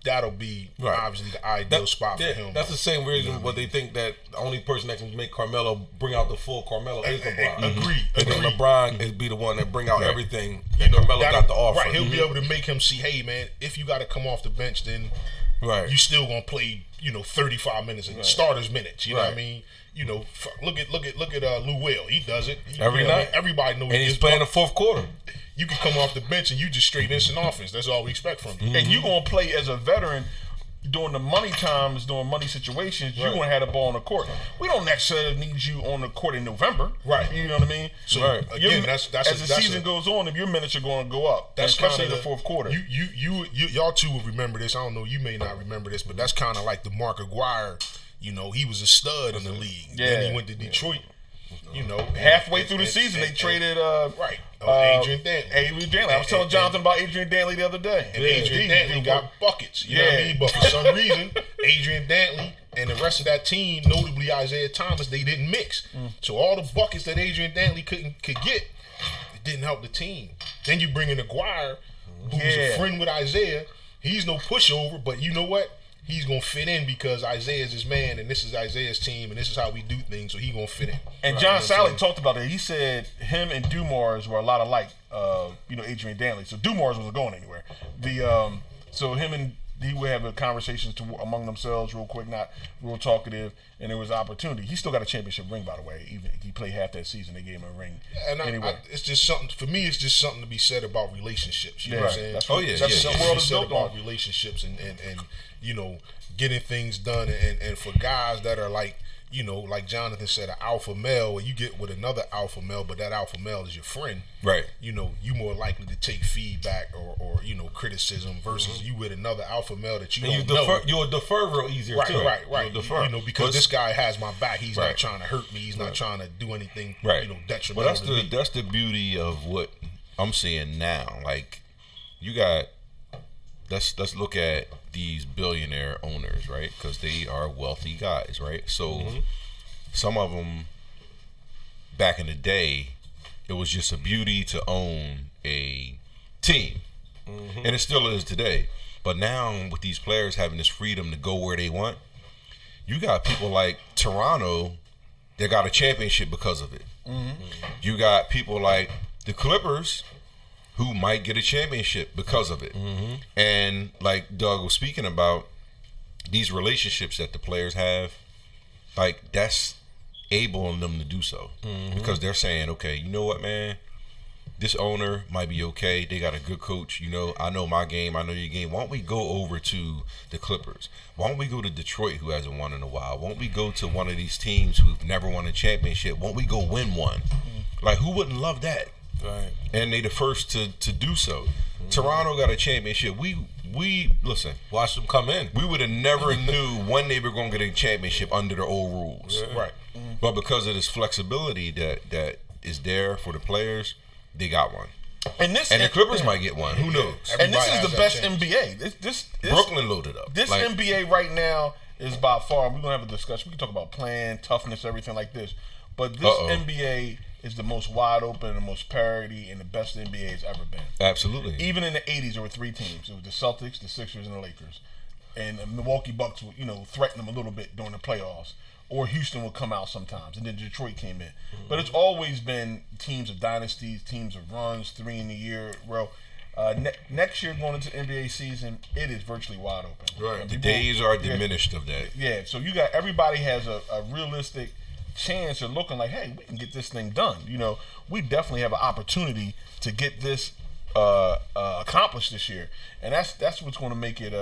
S4: that'll be obviously the ideal spot for him.
S2: That's the same reason what they think that the only person that can make Carmelo bring out the full Carmelo is LeBron.
S4: Agreed.
S2: And then LeBron is be the one that bring out everything that
S4: You know,
S2: Carmelo got to offer.
S4: Right, he'll be able to make him see, hey man, if you got to come off the bench, then you still gonna play, 35 minutes and starters minutes. You know what I mean? Look at Lou Will. He does it
S2: Every night.
S4: Everybody knows.
S2: And he's playing the fourth quarter.
S4: You can come off the bench and you just straight instant offense. That's all we expect from you.
S1: And you're going to play as a veteran during the money times, during money situations. You're going to have the ball on the court. We don't necessarily need you on the court in November.
S4: Right.
S1: You know what I mean?
S4: So, again, that's
S1: as the season goes on, if your minutes are going to go up,
S4: that's
S1: especially in
S4: kinda
S1: the fourth quarter.
S4: Y'all two will remember this. I don't know. You may not remember this, but that's kind of like the Mark Aguirre. He was a stud in the league.
S1: Yeah.
S4: Then he went to Detroit.
S1: Halfway through the season, they traded
S4: Adrian Dantley.
S1: I was telling Jonathan about Adrian Dantley the other day.
S4: And Adrian Dantley got buckets. You know what I mean? But for some reason, Adrian Dantley and the rest of that team, notably Isaiah Thomas, they didn't mix. So all the buckets that Adrian Dantley could get, it didn't help the team. Then you bring in Aguirre, who's a friend with Isaiah. He's no pushover, but you know what? He's going to fit in because Isaiah's his man, and this is Isaiah's team, and this is how we do things, so he's going to fit in.
S1: And John Sally talked about it. He said him and Dumars were a lot alike, Adrian Dantley. So Dumars wasn't going anywhere. So him and he would have conversations among themselves real quick, not real talkative, and there was opportunity. He still got a championship ring, by the way. Even if he played half that season, they gave him a ring.
S4: And
S1: anyway.
S4: it's just something, for me, it's just something to be said about relationships. You know what I'm saying?
S1: That's
S4: something
S1: world
S4: to be
S1: is
S4: said
S1: built
S4: about
S1: on.
S4: relationships and getting things done. And for guys that are like Jonathan said, an alpha male, where you get with another alpha male, but that alpha male is your friend.
S2: Right.
S4: You more likely to take feedback or criticism versus you with another alpha male that you don't know.
S2: You'll defer real easier too.
S4: Right.
S2: You'll defer.
S4: Because this guy has my back. He's not trying to hurt me. He's not trying to do anything detrimental.
S3: Well, that's the beauty of what I'm seeing now. Like, you got. Let's look at these billionaire owners, right? Because they are wealthy guys, right? So some of them, back in the day, it was just a beauty to own a team, and it still is today. But now with these players having this freedom to go where they want, you got people like Toronto that got a championship because of it. You got people like the Clippers who might get a championship because of it. And like Doug was speaking about, these relationships that the players have, like, that's enabling them to do so. Because they're saying, okay, you know what, man? This owner might be okay. They got a good coach. I know my game. I know your game. Why don't we go over to the Clippers? Why don't we go to Detroit, who hasn't won in a while? Why don't we go to one of these teams who've never won a championship? Why don't we go win one? Like, who wouldn't love that?
S2: Right.
S3: And they the first to do so. Toronto got a championship. We listen.
S2: Watch them come in.
S3: We would have never knew when they were going to get a championship under the old rules.
S4: Right.
S3: But because of this flexibility that is there for the players, they got one. And the Clippers might get one. Who knows?
S1: And this is the best NBA. This
S3: Brooklyn loaded up.
S1: This NBA right now is by far. We're gonna have a discussion. We can talk about plan, toughness, everything like this. But this NBA is the most wide open, the most parity, and the best the NBA has ever been.
S3: Absolutely.
S1: Even in the 80s, there were three teams. It was the Celtics, the Sixers, and the Lakers. And the Milwaukee Bucks would, threaten them a little bit during the playoffs. Or Houston would come out sometimes. And then Detroit came in. But it's always been teams of dynasties, teams of runs, 3 in a year. Well, next year, going into the NBA season, it is virtually wide open.
S3: Right. The days are diminished of that.
S1: Yeah, so everybody has a realistic chance of looking like, hey, we can get this thing done. We definitely have an opportunity to get this accomplished this year, and that's what's going to make it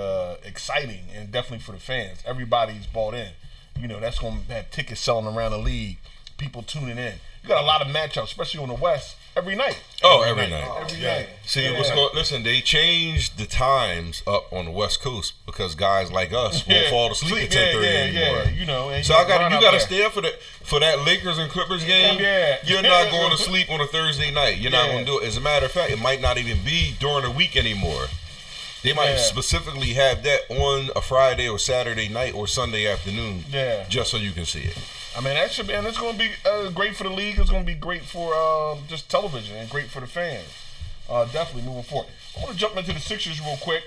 S1: exciting, and definitely for the fans. Everybody's bought in. That's going to have tickets selling around the league, people tuning in. You got a lot of matchups, especially on the West, every night.
S3: Every night.
S1: Every night.
S3: See, listen, they changed the times up on the West Coast because guys like us won't fall asleep at 10:30 anymore. So you got to stay up for that Lakers and Clippers game. You're not going to sleep on a Thursday night. You're not going to do it. As a matter of fact, it might not even be during the week anymore. They might specifically have that on a Friday or Saturday night or Sunday afternoon, just so you can see it.
S1: I mean, that should be, and it's going to be great for the league. It's going to be great for just television and great for the fans. Definitely moving forward. I want to jump into the Sixers real quick.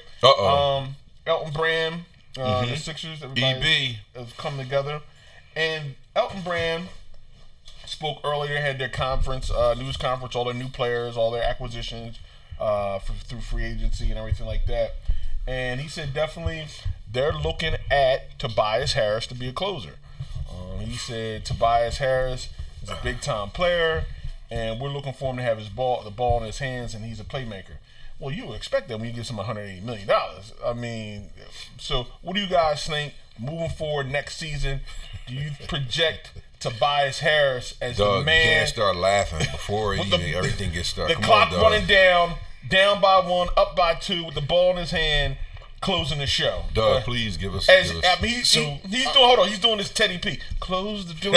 S1: Elton Brand, the Sixers, everybody has come together. And Elton Brand spoke earlier, had their conference, news conference, all their new players, all their acquisitions through free agency and everything like that. And he said definitely they're looking at Tobias Harris to be a closer. He said Tobias Harris is a big-time player, and we're looking for him to have the ball in his hands, and he's a playmaker. Well, you would expect that when you give him $180 million. I mean, so what do you guys think moving forward next season? Do you project Tobias Harris as the man?
S3: You can't start laughing before everything gets started.
S1: The clock running down by 1, up by 2, with the ball in his hand, closing the show.
S3: Doug, please give us.
S1: He's doing this Teddy P. Close the door.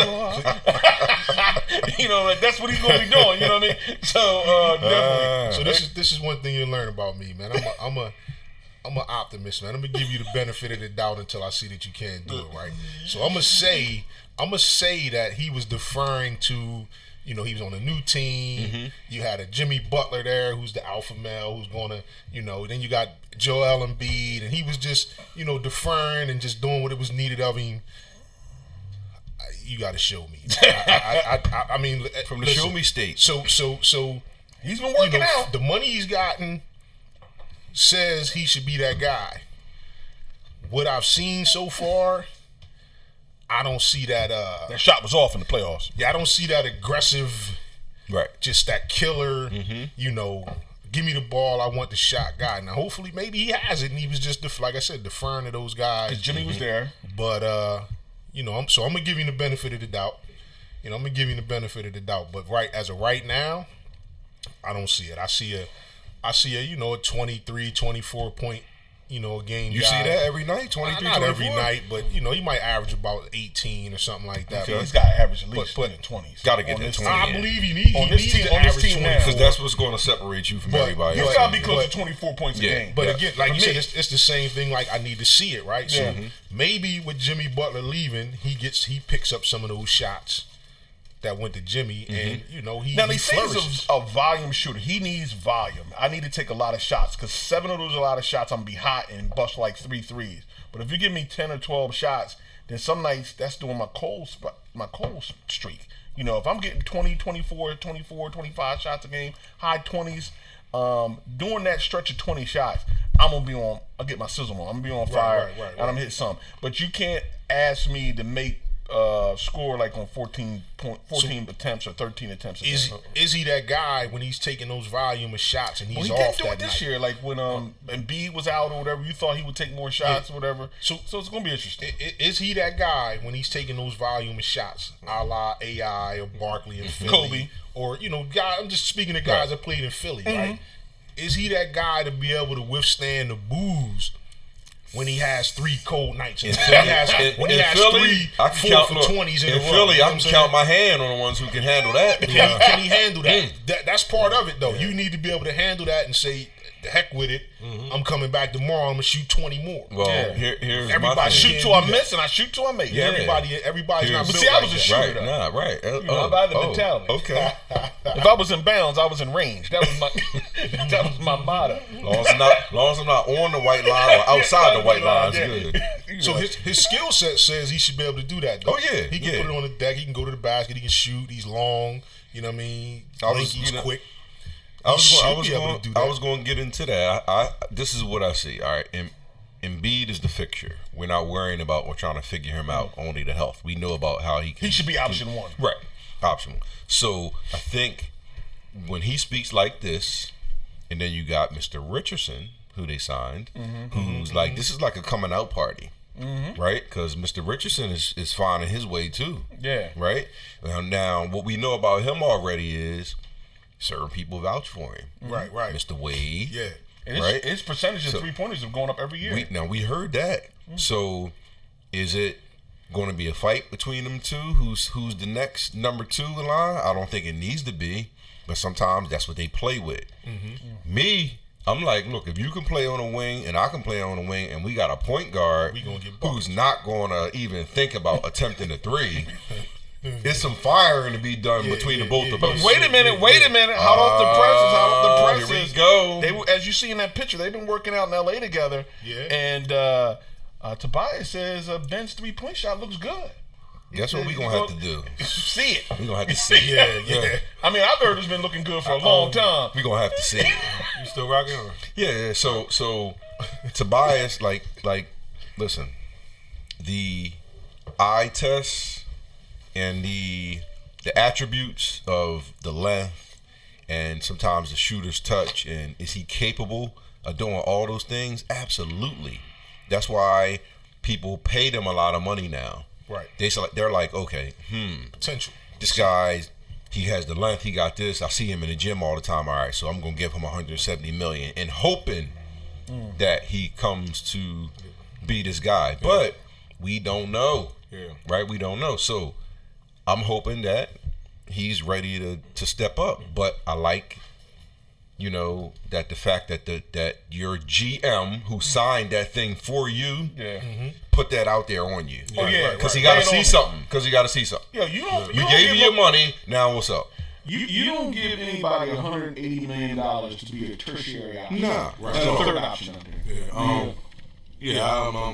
S1: Like that's what he's going to be doing. You know what I mean? So definitely.
S4: So this is one thing you learn about me, man. I'm an optimist, man. I'm gonna give you the benefit of the doubt until I see that you can't do it, right? So I'm gonna say that he was deferring to. He was on a new team. You had a Jimmy Butler there, who's the alpha male, who's going to, then you got Joel Embiid, and he was just, deferring and just doing what it was needed of him. You got to show me. I mean,
S3: from the show me state.
S4: So
S1: he's been working out.
S4: The money he's gotten says he should be that guy. What I've seen so far, I don't see that.
S1: That shot was off in the playoffs.
S4: Yeah, I don't see that aggressive,
S3: right?
S4: Just that killer. Give me the ball. I want the shot guy. Now, hopefully, maybe he has it, and he was just like I said, deferring to those guys.
S1: Because Jimmy was there,
S4: but I'm gonna give him the benefit of the doubt. I'm gonna give him the benefit of the doubt. But as of right now, I don't see it. I see a 23, 24 point. A game.
S3: You
S4: guy.
S3: See that every night? 23,
S4: not
S3: 24?
S4: every night, but he might average about 18 or something like that.
S1: Okay. He's got to average at least in the 20s.
S3: Got to get that 20.
S4: I believe he needs to average 24
S3: because that's what's going to separate you from everybody else.
S1: He's got to be close to 24 points a game.
S4: But again, like you said, it's the same thing. Like I need to see it, right? So maybe with Jimmy Butler leaving, he picks up some of those shots that went to Jimmy, and he
S1: says a volume shooter. He needs volume. I need to take a lot of shots because 7 of those are a lot of shots. I'm gonna be hot and bust like 3 threes. But if you give me 10 or 12 shots, then some nights that's doing my cold streak. If I'm getting 20, 24, 25 shots a game, high 20s, during that stretch of 20 shots, I'll get my sizzle on. I'm gonna be on fire, and I'm gonna hit some. But you can't ask me to make score like on 14 attempts or 13 attempts.
S4: Is he that guy when he's taking those volume of shots and he's off
S1: didn't do
S4: that
S1: it this
S4: night?
S1: year, like when Embiid was out or whatever. You thought he would take more shots or whatever. So it's gonna be interesting.
S4: Is he that guy when he's taking those volume of shots, a la AI or Barkley and Philly,
S1: Kobe,
S4: or guy? I'm just speaking of guys that played in Philly, right? Is he that guy to be able to withstand the booze? When he has 3 cold nights, when he has
S3: Philly,
S4: 3 4 for 20s in a row.
S3: Philly, I can count my hand on the ones who can handle that.
S4: Can he handle that? That's part of it, though. You need to be able to handle that and say, "The heck with it! I'm coming back tomorrow. I'm gonna shoot 20 more."
S3: Well, here's
S1: everybody
S3: my
S1: shoot till I miss and I shoot till I make.
S4: Yeah, everybody's not built
S1: I was a shooter.
S3: Right, right.
S1: I had the mentality.
S3: Okay.
S1: If I was in bounds, I was in range. That was my motto.
S3: Long as I'm not on the white line or outside the white line, it's good.
S4: So his skill set says he should be able to do that, though.
S3: Oh yeah,
S4: he can put it on the deck. He can go to the basket. He can shoot. He's long. You know what I mean? He's quick.
S3: I was going to get into that. This is what I see. All right, Embiid is the fixture. We're not worrying about or trying to figure him out. Only the health. We know about how he
S1: should be option 1.
S3: Right, option 1. So I think when he speaks like this, and then you got Mr. Richardson, who they signed, who's like, this is like a coming out party. Right, because Mr. Richardson is finding his way too.
S1: Yeah.
S3: Right. Now, what we know about him already is certain people vouch for him.
S4: Right.
S3: Mr. Wade.
S4: Yeah.
S1: And his percentage of 3-pointers have gone up every year.
S3: We heard that. So, is it going to be a fight between them two? Who's the next number 2 in line? I don't think it needs to be, but sometimes that's what they play with. Me, I'm like, look, if you can play on a wing and I can play on a wing and we got a point guard
S4: we gonna get
S3: who's not going to even think about attempting a 3, It's some firing to be done between the both of
S1: But
S3: us.
S1: wait a minute. Hot off the presses.
S3: Here we go.
S1: They, as you see in that picture, they've been working out in L.A. together.
S4: Yeah.
S1: And Tobias says Ben's 3-point shot looks good.
S3: Guess what we're going to have to do?
S1: See it.
S3: We're going to have to see it.
S4: Yeah.
S1: I mean, I've heard it's been looking good for a long time.
S3: We're going to have to see it.
S2: You still rocking? Or?
S3: Yeah. So Tobias, like, listen, the eye test and the attributes of the length and sometimes the shooter's touch, and is he capable of doing all those things? Absolutely. That's why people pay them a lot of money now.
S4: Right.
S3: They're like, okay,
S4: Potential.
S3: this guy, he has the length, he got this. I see him in the gym all the time. All right, so I'm gonna give him 170 million and hoping that he comes to be this guy. But we don't know.
S2: Yeah.
S3: Right? We don't know. So I'm hoping that he's ready to step up. But I like, that the fact that your GM who signed that thing for you, put that out there on you.
S1: Oh, yeah,
S3: Because
S1: right.
S3: he got to
S1: Lay it
S3: see
S1: on
S3: something. Because he got to see something.
S1: Yo, you don't.
S3: We gave you your money. Now what's up?
S1: You don't give anybody $180 million to be a tertiary option.
S3: Nah.
S1: Right. That's a third option up there.
S2: I'm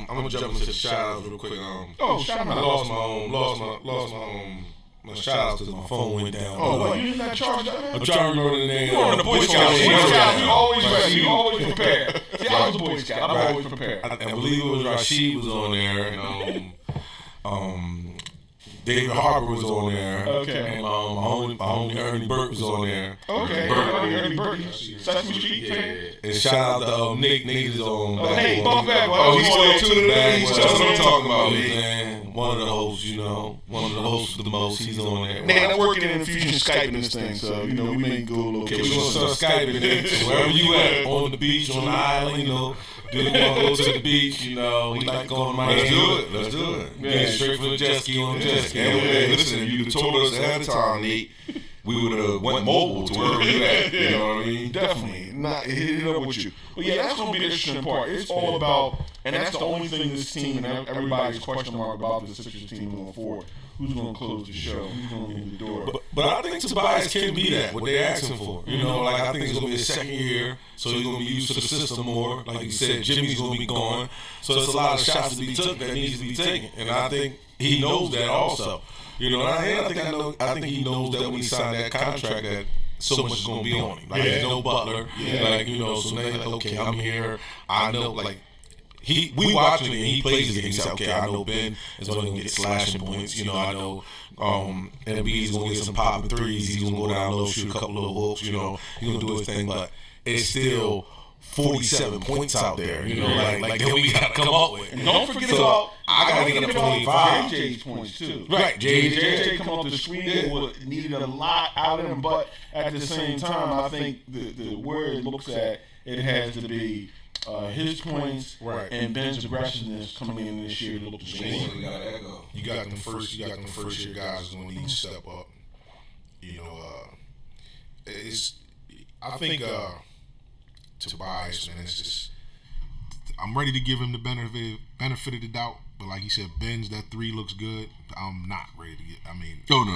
S2: gonna jump into the shout outs real quick.
S1: Shout
S2: I
S1: out.
S2: my shout outs because my phone went down.
S1: Oh, what? You didn't charge that, man?
S2: I'm trying to remember the name.
S1: You were in the Boy Scout.
S2: Boy
S1: Boy
S2: Scout.
S1: Scout, you always ready. You always prepared. See, I was a Boy Scout. I'm always prepared.
S2: I believe it was Rashid was on there, and David Harper was on there.
S1: Okay.
S2: And my homie Ernie Burt was on there.
S1: Okay. Ernie Burt. Sesame Street fan.
S2: And shout out to Nick. Nick is on.
S1: Hey, bump back.
S2: Oh, he's still tuning in.
S1: Man,
S2: He's
S1: he's
S2: just
S1: still
S2: what I'm talking about,
S1: tuning in.
S2: man. One of the hosts, one of the hosts the most. He's on there.
S1: Man, I'm working in Infusion Skyping this thing, so, we may go a little
S2: Okay, we're gonna start Skyping it. So wherever you at, on the beach, on the island, do you want to go to the beach? He like going to Miami.
S3: Let's do it.
S2: Getting straight from the jet ski on the jet ski.
S3: Hey, listen, if you told us ahead of time, Nate, we would have went mobile to wherever you at. You know what I mean?
S1: Definitely. Not hit it up with you. But yeah, that's going to be the interesting part. It's all about, and that's the only thing this team and everybody's question mark about the Sixers team going forward. Who's going to close the show? Who's going to leave the door?
S2: But I think Tobias can be that, what they're asking for. I think it's going to be his second year, so he's going to be used to the system more. Like you said, Jimmy's going to be gone. So it's a lot of shots to be took that needs to be taken. And I think he knows that also. I think he knows that when he signed that contract that so much is going to be on him. Like, there's no Butler. So now he's like, okay, I'm here. I know, we watching it and he plays the game. He's like, okay, I know Ben is only going to get slashing points. I know Embiid's going to get some popping threes. He's going to go down low, shoot a couple of hooks. He's going to do his thing, but it's still 47 points out there. That we got to come up with.
S1: And don't forget about,
S2: I got to get up 25.
S1: JJ's points too.
S2: Right,
S1: JJ coming off the screen needed a lot out of him, but at the same time, I think the where it looks at, it has to be his points and Ben's aggressiveness coming in this year to look the same.
S4: You got them first year guys going to need to step up. I think Tobias, man, it's just, I'm ready to give him the benefit of the doubt, but like he said, Ben's that 3 looks good. I'm not ready to get. I mean,
S3: no.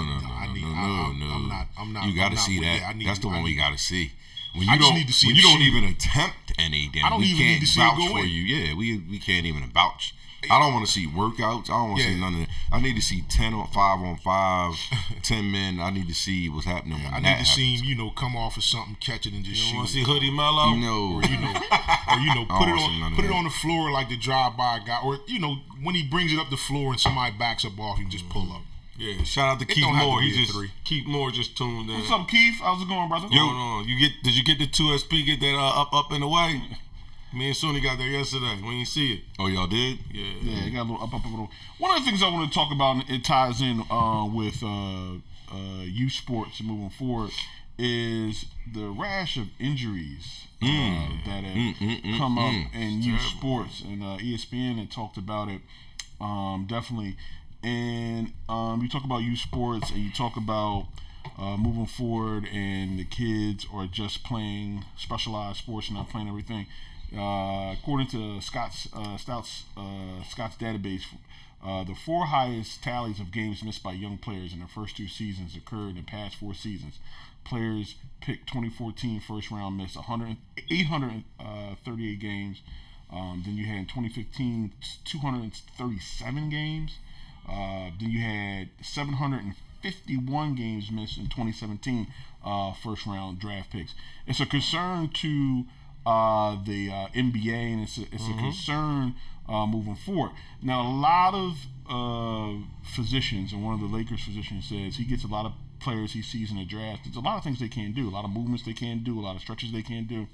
S4: I'm not.
S3: You got to see that. That's the one we got to see. When you
S4: just need to see
S3: when
S4: him
S3: you don't
S4: shoot.
S3: even attempt any, then
S4: I don't
S3: we
S4: even
S3: can't
S4: need to see it
S3: vouch
S4: go
S3: for
S4: in.
S3: you. Yeah, we can't even vouch. I don't want to see workouts. I don't want to see none of that. I need to see 5 on 5, 10 men. I need to see what's happening.
S4: I need to see him, come off of something, catch it, and just shoot.
S2: You want to see Hoodie Mello?
S3: No.
S4: Or put it on the floor like the drive-by guy, or when he brings it up the floor and somebody backs up off, you just pull up.
S2: Yeah, shout out to Keith
S4: don't have
S2: Moore.
S4: to be
S2: He
S4: a
S2: just
S4: 3.
S2: Keith Moore just tuned in.
S1: What's up, Keith? How's it going, brother?
S2: Yo, did you get the 2SP? Get that up and away? Me and Sunni got there yesterday. We didn't see it.
S3: Oh, y'all did?
S1: Yeah, it got a little up. One of the things I want to talk about, and it ties in with youth sports moving forward, is the rash of injuries that have come up in youth sports. And ESPN had talked about it definitely. And you talk about youth sports, and you talk about moving forward, and the kids are just playing specialized sports and not playing everything. According to Scott's database, The 4 highest tallies of games missed by young players in the first 2 seasons occurred in the past 4 seasons. Players picked 2014 first round missed 838 games. Then you had in 2015 237 games. Then you had 751 games missed in 2017 first round draft picks. It's a concern to the NBA, and it's a concern moving forward. Now, a lot of physicians, and one of the Lakers physicians says he gets a lot of players he sees in the draft. There's a lot of things they can't do, a lot of movements they can't do, a lot of stretches they can't do.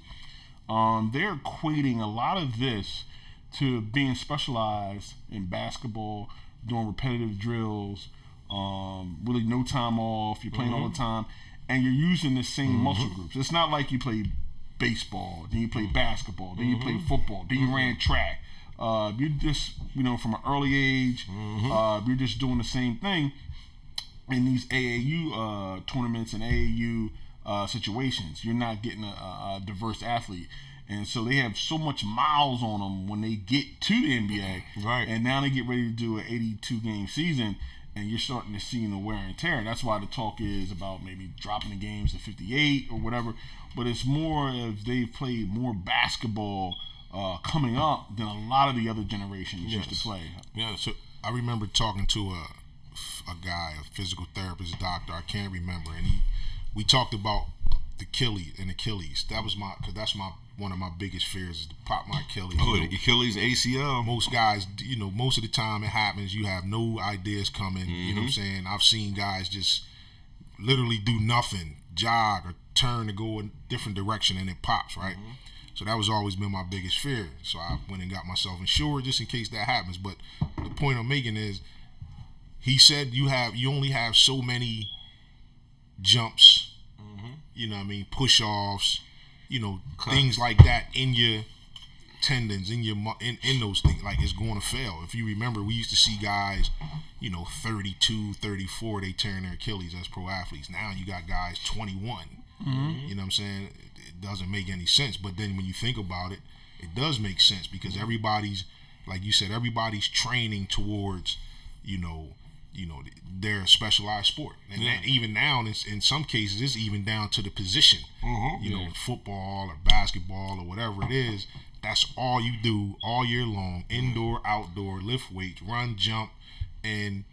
S1: They're equating a lot of this to being specialized in basketball, doing repetitive drills, really no time off, you're playing all the time, and you're using the same muscle groups. It's not like you play baseball, then you play basketball, then you play football, then you ran track. You're just, from an early age, you're just doing the same thing in these AAU tournaments and AAU situations. You're not getting a diverse athlete. And so they have so much miles on them when they get to the NBA.
S2: Right.
S1: And now they get ready to do an 82-game season, and you're starting to see the wear and tear. That's why the talk is about maybe dropping the games to 58 or whatever. But it's more if they've played more basketball coming up than a lot of the other generations used to play.
S4: Yeah, so I remember talking to a guy, a physical therapist, doctor, I can't remember, and we talked about the Achilles. That's one of my biggest fears is to pop my Achilles.
S2: Oh, the Achilles, ACL.
S4: Most guys, most of the time it happens, you have no ideas coming. You know what I'm saying? I've seen guys just literally do nothing, jog or turn to go a different direction, and it pops, right? So that was always been my biggest fear. So I went and got myself insured just in case that happens. But the point I'm making is, he said you only have so many jumps, push-offs, things like that in your tendons, in those things. Like, it's going to fail. If you remember, we used to see guys, 32, 34, they tearing their Achilles as pro athletes. Now you got guys 21. You know what I'm saying? It doesn't make any sense. But then when you think about it, it does make sense, because everybody's, like you said, everybody's training towards, their specialized sport. And that even now, in some cases, it's even down to the position. Football or basketball or whatever it is, that's all you do all year long, indoor, outdoor, lift weights, run, jump. And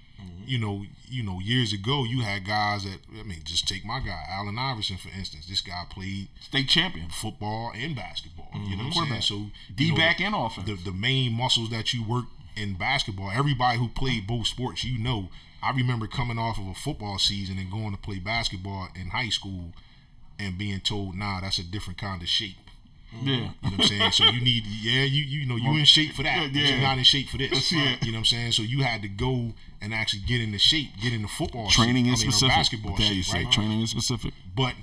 S4: years ago you had guys that, just take my guy Allen Iverson for instance. This guy played
S1: state champion
S4: football and basketball. You know what I'm saying? So
S1: D-back and offense.
S4: The main muscles that you work in basketball, everybody who played both sports, I remember coming off of a football season and going to play basketball in high school and being told, nah, that's a different kind of shape.
S1: Yeah.
S4: You know what I'm saying? So you need, you in shape for that. But you're not in shape for this. You know what I'm saying? So you had to go and actually get into shape, get into football
S1: training
S4: shape.
S1: is specific.
S4: Basketball shape, right?
S1: Training is specific.
S4: But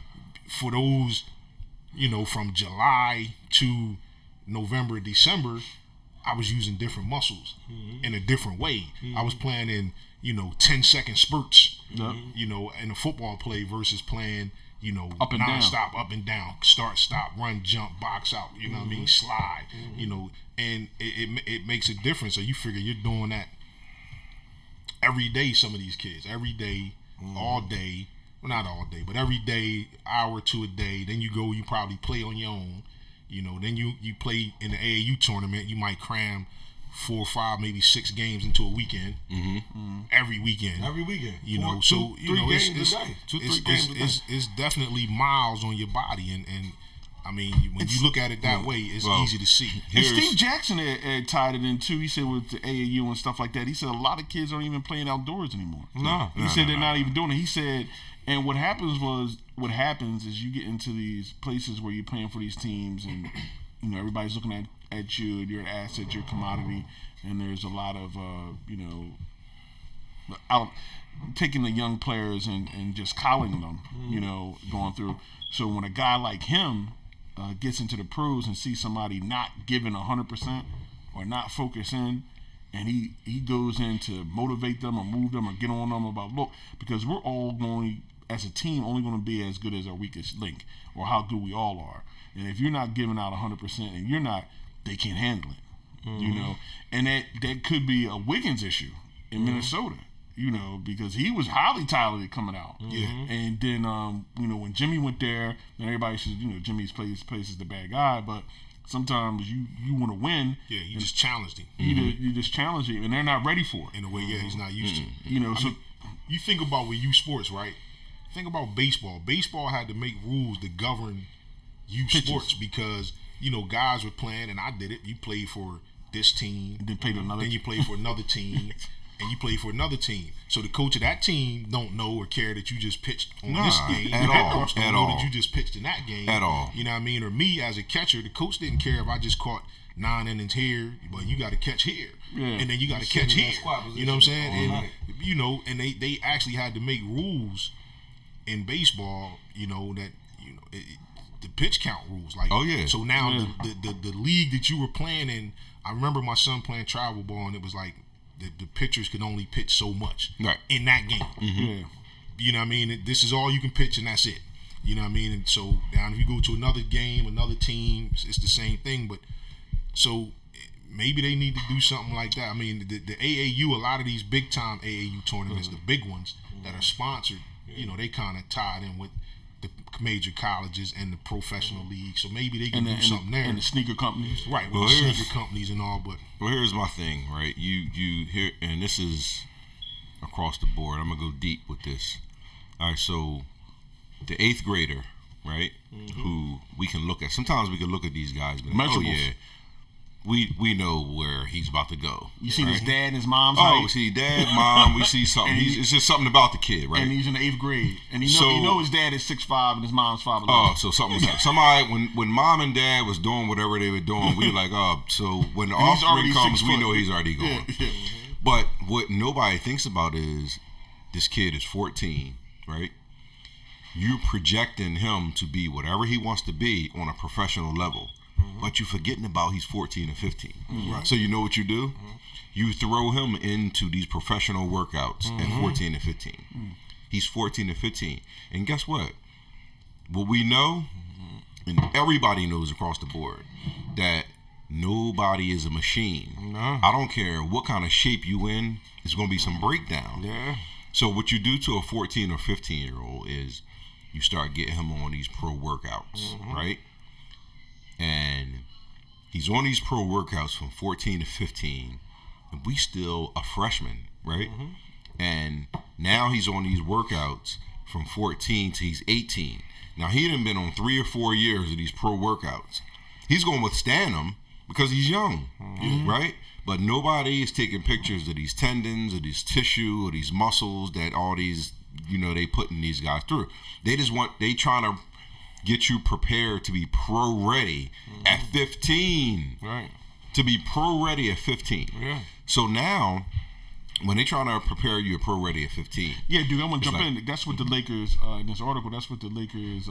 S4: for those, from July to November, December, I was using different muscles in a different way. I was playing in, 10-second spurts, in a football play versus playing,
S1: up and
S4: non-stop, up and down, start, stop, run, jump, box out, what I mean, slide, and it makes a difference. So you figure you're doing that every day, some of these kids, every day, all day, well, not all day, but every day, hour to a day. Then you probably play on your own, then you play in the AAU tournament, you might cram 4 or 5, maybe 6 games into a weekend. Every weekend. It's definitely miles on your body, and when you look at it that way, it's easy to see.
S1: And Steve Jackson had tied it in too. He said with the AAU and stuff like that, he said a lot of kids aren't even playing outdoors anymore. He said they're not even doing it. He said, and what happens is you get into these places where you're playing for these teams, and everybody's looking at you, and you're an asset, you're a commodity, and there's a lot of out taking the young players and just collaring them, going through. So when a guy like him gets into the pros and sees somebody not giving 100% or not focusing, and he goes in to motivate them or move them or get on them about, look, because we're all going, as a team, only going to be as good as our weakest link or how good we all are. And if you're not giving out 100% and you're not, they can't handle it. And that could be a Wiggins issue. in Minnesota. You know, because he was highly talented coming out.
S4: Yeah.
S1: And then, you know, when Jimmy went there, then everybody says, you know, Jimmy's place is the bad guy. But sometimes you want to win.
S4: Yeah, you just challenged him.
S1: You just challenge him, and they're not ready for it.
S4: In a way, yeah, he's not used to.
S1: You know, so
S4: You think about with youth sports, right? Think about baseball. Baseball had to make rules to govern youth sports because, you know, guys were playing, and I did it. You played for this team.
S1: then played another.
S4: Then you play for another team, and you play for another team. So the coach of that team don't know or care that you just pitched on this game.
S2: At
S4: that
S2: all.
S4: coach don't
S2: At
S4: know
S2: all.
S4: that you just pitched in that game.
S2: At all.
S4: You know what I mean? Or me as a catcher, the coach didn't care if I just caught 9 innings here, but you got to catch here, and then you got to catch here. You know what I'm saying? And you know, and they actually had to make rules in baseball. You know that the pitch count rules. Like,
S2: oh yeah.
S4: So now the league that you were playing in, I remember my son playing travel ball, and it was like the pitchers could only pitch so much in that game.
S1: Yeah.
S4: You know what I mean? This is all you can pitch, and that's it. You know what I mean? And so now if you go to another game, another team, it's the same thing. But so maybe they need to do something like that. I mean, the AAU, a lot of these big time AAU tournaments, the big ones that are sponsored, you know, they kind of tied in with the major colleges and the professional league. So maybe they can do something there.
S1: And the sneaker companies.
S4: Right, with the sneaker companies and all. But
S2: well, here's my thing, right? You hear, and this is across the board. I'm gonna go deep with this. All right, so the 8th grader, right? Who we can look at. Sometimes we can look at these guys, but oh yeah, we know where he's about to go.
S1: You see his dad and his mom's
S2: Oh,
S1: height.
S2: we see dad, mom. We see something. It's just something about the kid, right?
S1: And he's in the 8th grade, and you know his dad is 6'5" and his mom's 5'11".
S2: Oh, so something was somebody when mom and dad was doing whatever they were doing, we were like, oh, so when the offspring comes, we know he's already going.
S1: Yeah.
S2: But what nobody thinks about is this kid is 14, right? You projecting him to be whatever he wants to be on a professional level, but you're forgetting about he's 14 or 15.
S4: Right.
S2: So you know what you do? You throw him into these professional workouts at 14 and 15. He's 14 and 15. And guess what? What we know, and everybody knows across the board, that nobody is a machine.
S1: No.
S2: I don't care what kind of shape you in, there's going to be some breakdown.
S1: Yeah.
S2: So what you do to a 14 or 15-year-old is you start getting him on these pro workouts, right? And he's on these pro workouts from 14 to 15, and we still a freshman, right? And now he's on these workouts from 14 to he's 18. Now he done been on 3 or 4 years of these pro workouts. He's going to withstand them because he's young, right? But nobody is taking pictures of these tendons, or these tissue, or these muscles that all these, they putting these guys through. They trying to get you prepared to be pro ready at 15.
S1: Right.
S2: To be pro ready at 15.
S1: Yeah.
S2: So now, when they trying to prepare you pro ready at 15.
S1: Yeah, dude, I want to jump in. That's what the Lakers, in this article, that's what the Lakers,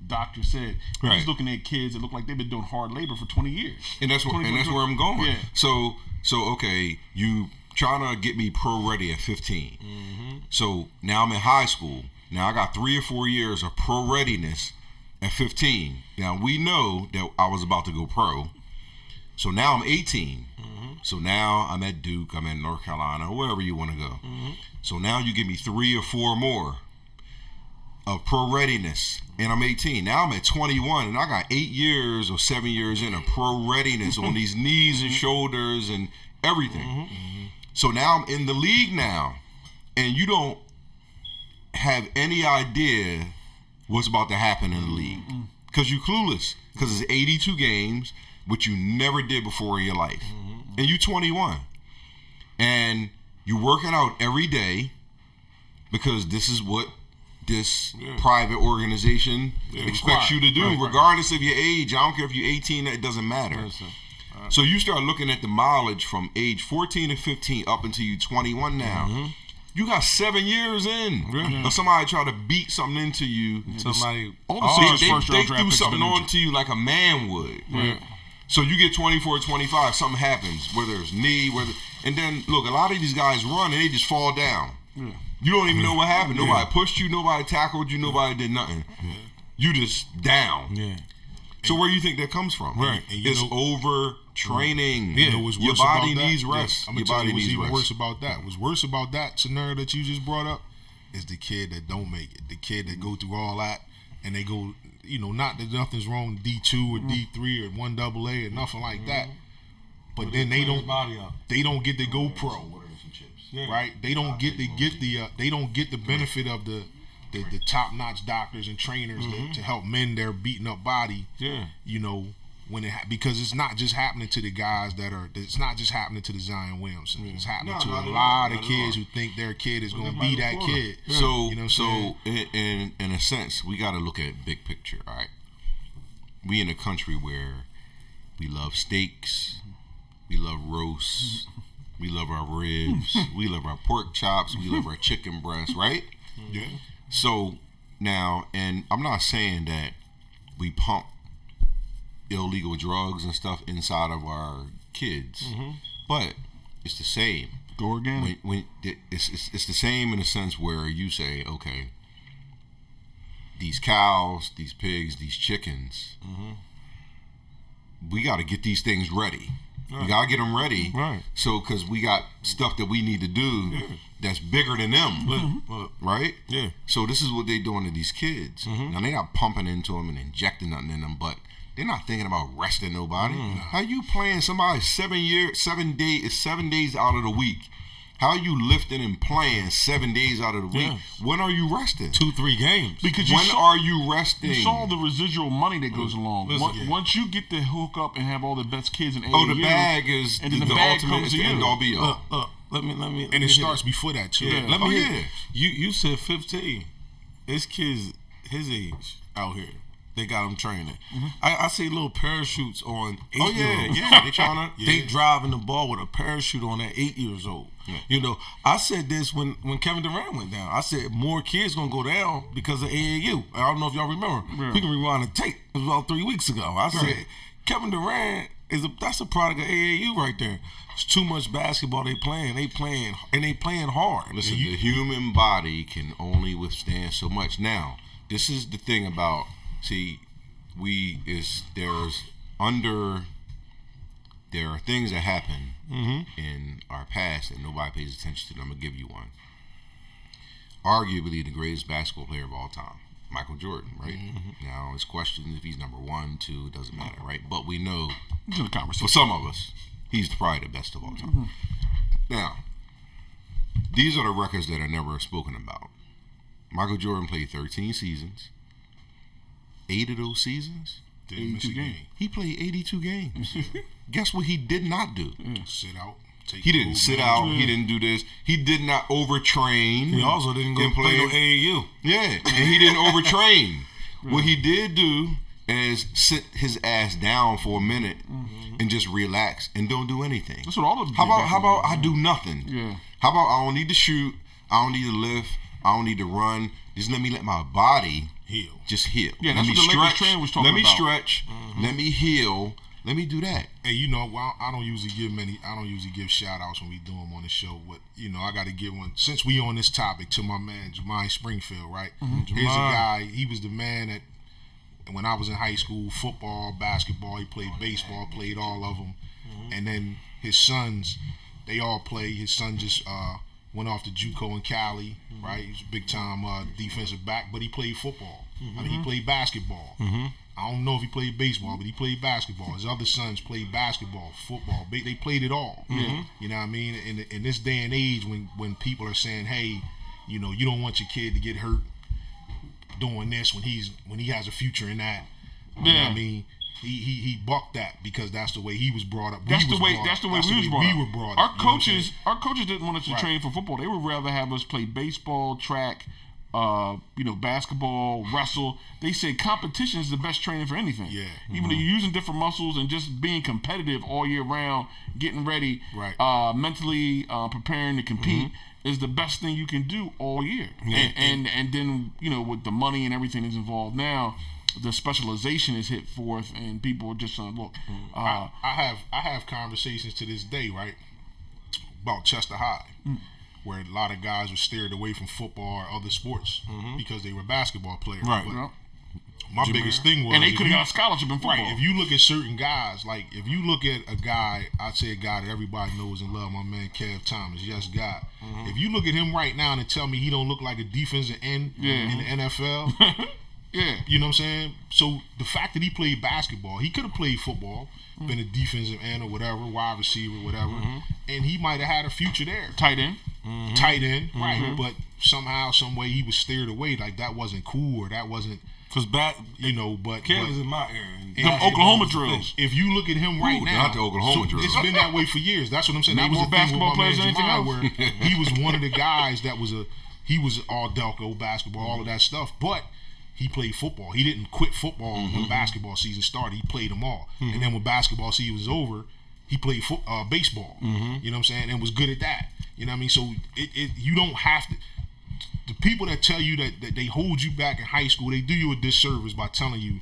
S1: doctor said.
S2: Right.
S1: He's looking at kids that look like they've been doing hard labor for 20 years.
S2: And that's where I'm going.
S1: Yeah.
S2: So okay, you trying to get me pro ready at 15. So now I'm in high school. Now I got 3 or 4 years of pro readiness at 15. Now we know that I was about to go pro. So now I'm 18. So now I'm at Duke, I'm at North Carolina, wherever you want to go. So now you give me 3 or 4 more of pro readiness, and I'm 18. Now I'm at 21, and I got 8 years or 7 years in of pro readiness on these knees and shoulders and everything. So now I'm in the league now, and you don't have any idea what's about to happen in the league because you're clueless, because it's 82 games, which you never did before in your life. And you 21. And you're working out every day because this is what this private organization expects you to do, regardless of your age. I don't care if you're 18, it doesn't matter. So you start looking at the mileage from age 14 to 15 up until you 21 now. You got 7 years in. Or somebody try to beat something into you. They threw something onto you like a man would. So you get 24, 25, something happens, whether it's knee, and then, look, a lot of these guys run and they just fall down. You don't even know what happened. Nobody pushed you, nobody tackled you, nobody did nothing. You just down.
S5: So where do you think that comes from?
S2: Right.
S5: And it's overtraining.
S4: You know what's
S5: Your
S4: worse
S5: body
S4: about that?
S5: needs rest.
S4: I'm
S5: Your
S4: gonna tell
S5: body
S4: you what's
S5: needs
S4: even
S5: rest.
S4: worse about that. What's worse about that scenario that you just brought up is the kid that don't make it. The kid that go through all that and they go, not that nothing's wrong with D2 or D3 or 1AA or nothing like that. But then they don't get to go pro. Right? They don't get the benefit of the top-notch doctors and trainers to help mend their beaten up body.
S2: Yeah.
S4: Because it's not just happening to the guys it's not just happening to the Zion Williamson. It's happening to a
S5: not at
S4: lot
S5: all,
S4: of
S5: not at
S4: kids
S5: all.
S4: who think their kid is going to be that kid.
S5: So,
S4: you know what I'm saying?
S5: in a sense, we got to look at big picture. All right, we in a country where we love steaks, we love roasts, we love our ribs, we love our pork chops, we love our chicken breasts, right?
S4: Yeah.
S5: So now, and I'm not saying that we pump illegal drugs and stuff inside of our kids, but it's the same.
S1: Go organic.
S5: When it's the same in a sense where you say, okay, these cows, these pigs, these chickens, we got to get these things ready. We got to get them ready.
S2: Right.
S5: So, because we got stuff that we need to do that's bigger than them. Right?
S2: Yeah.
S5: So, this is what they're doing to these kids. Now, they're not pumping into them and injecting nothing in them, but they're not thinking about resting nobody. How you playing somebody 7 days out of the week? How you lifting and playing 7 days out of the week? When are you resting?
S2: 2-3 games.
S1: Because
S5: When are you resting?
S1: You saw the residual money that goes along.
S2: Listen,
S1: Once you get the hook up and have all the best kids in AAU,
S5: Oh, the bag is
S1: and then
S5: the
S1: the bag
S5: ultimate.
S1: comes
S5: It's
S1: to
S5: the
S1: you.
S5: end all be all.
S2: Let me.
S4: And it starts before that too.
S2: Yeah. Let me
S5: Oh,
S2: hear.
S5: yeah.
S2: You said 15. It's kids his age out here. They got them training. I see little parachutes on 8
S5: Oh
S2: year olds.
S5: yeah. They trying to.
S2: They driving the ball with a parachute on at 8 years old. I said this when Kevin Durant went down. I said more kids gonna go down because of AAU. I don't know if y'all remember. We can rewind the tape. It was about 3 weeks ago. I said Kevin Durant that's a product of AAU right there. It's too much basketball they playing. They playing hard.
S5: Listen, the human body can only withstand so much. Now, this is the thing about. See, there are things that happen in our past that nobody pays attention to. I'm gonna give you one. Arguably the greatest basketball player of all time, Michael Jordan, right? Now it's questioned if he's number 1, 2, it doesn't matter, right? But we know
S1: It's in the conversation.
S5: for some of us, he's probably the best of all time. Now, these are the records that are never spoken about. Michael Jordan played 13 seasons. 8 of those seasons,
S1: 82 games.
S5: he played 82 games. Guess what he did not do?
S4: Sit out.
S5: He didn't sit out. He didn't do this. He did not overtrain.
S2: He also didn't go play no AAU.
S5: Yeah, and he didn't overtrain. What he did do is sit his ass down for a minute and just relax and don't do anything.
S1: That's what all of them
S5: How
S1: do.
S5: about I do nothing?
S1: Yeah.
S5: How about I don't need to shoot? I don't need to lift. I don't need to run. Just let my body
S4: heal.
S5: Just heal.
S1: Yeah,
S5: let
S1: that's
S5: me
S1: what the Lakers
S5: stretch.
S1: trainer was talking
S5: Let me
S1: about.
S5: stretch. Let me heal. Let me do that.
S4: Hey, I don't usually give shout outs when we do them on the show, but I got to give one since we on this topic to my man Jermaine Springfield, right? Here's a guy. He was the man that when I was in high school, football, basketball, he played baseball, played all of them, and then his sons, they all play. His son just went off to JUCO in Cali, right? He was a big time defensive back, but he played football. I mean, he played basketball. I don't know if he played baseball, but he played basketball. His other sons played basketball, football. They played it all. You know what I mean? In this day and age, when people are saying, "Hey, you don't want your kid to get hurt doing this when he has a future in that," you know what I mean? He bucked that because that's the way he was brought up.
S1: That's the way we were brought up. Our coaches didn't want us to train for football. They would rather have us play baseball, track, basketball, wrestle. They say competition is the best training for anything.
S4: Yeah.
S1: Even though you're using different muscles and just being competitive all year round, getting ready, mentally preparing to compete is the best thing you can do all year. And then with the money and everything that's involved now, the specialization is hit forth, and people are just saying, "Look,
S4: I have conversations to this day, right, about Chester High, where a lot of guys were steered away from football or other sports because they were basketball players.
S2: Right.
S4: But My biggest thing was,
S6: and they could have got a scholarship in football.
S4: Right. If you look at certain guys, like if you look at a guy, I'd say a guy that everybody knows and love, my man Kev Thomas. Yes, God. If you look at him right now and tell me he don't look like a defensive end in the NFL, you know what I'm saying? So the fact that he played basketball, he could have played football, been a defensive end or whatever, wide receiver, whatever, and he might have had a future there.
S6: Tight end,
S4: right? But somehow, some way, he was steered away. Like that wasn't cool, or that wasn't.
S2: Because back,
S4: but
S2: Kev was in my era.
S6: Them Oklahoma drills.
S4: If you look at him right now,
S5: not the Oklahoma drills.
S4: It's been that way for years. That's what I'm saying.
S6: Made
S4: That was
S6: more
S4: the thing with
S6: basketball
S4: my man
S6: players than anything
S4: Jamal,
S6: else.
S4: where he was one of the guys that he was all Delco basketball, all of that stuff, but he played football. He didn't quit football when basketball season started. He played them all, and then when basketball season was over, he played baseball. You know what I'm saying, and was good at that. You know what I mean? So you don't have to. The people that tell you that they hold you back in high school, they do you a disservice by telling you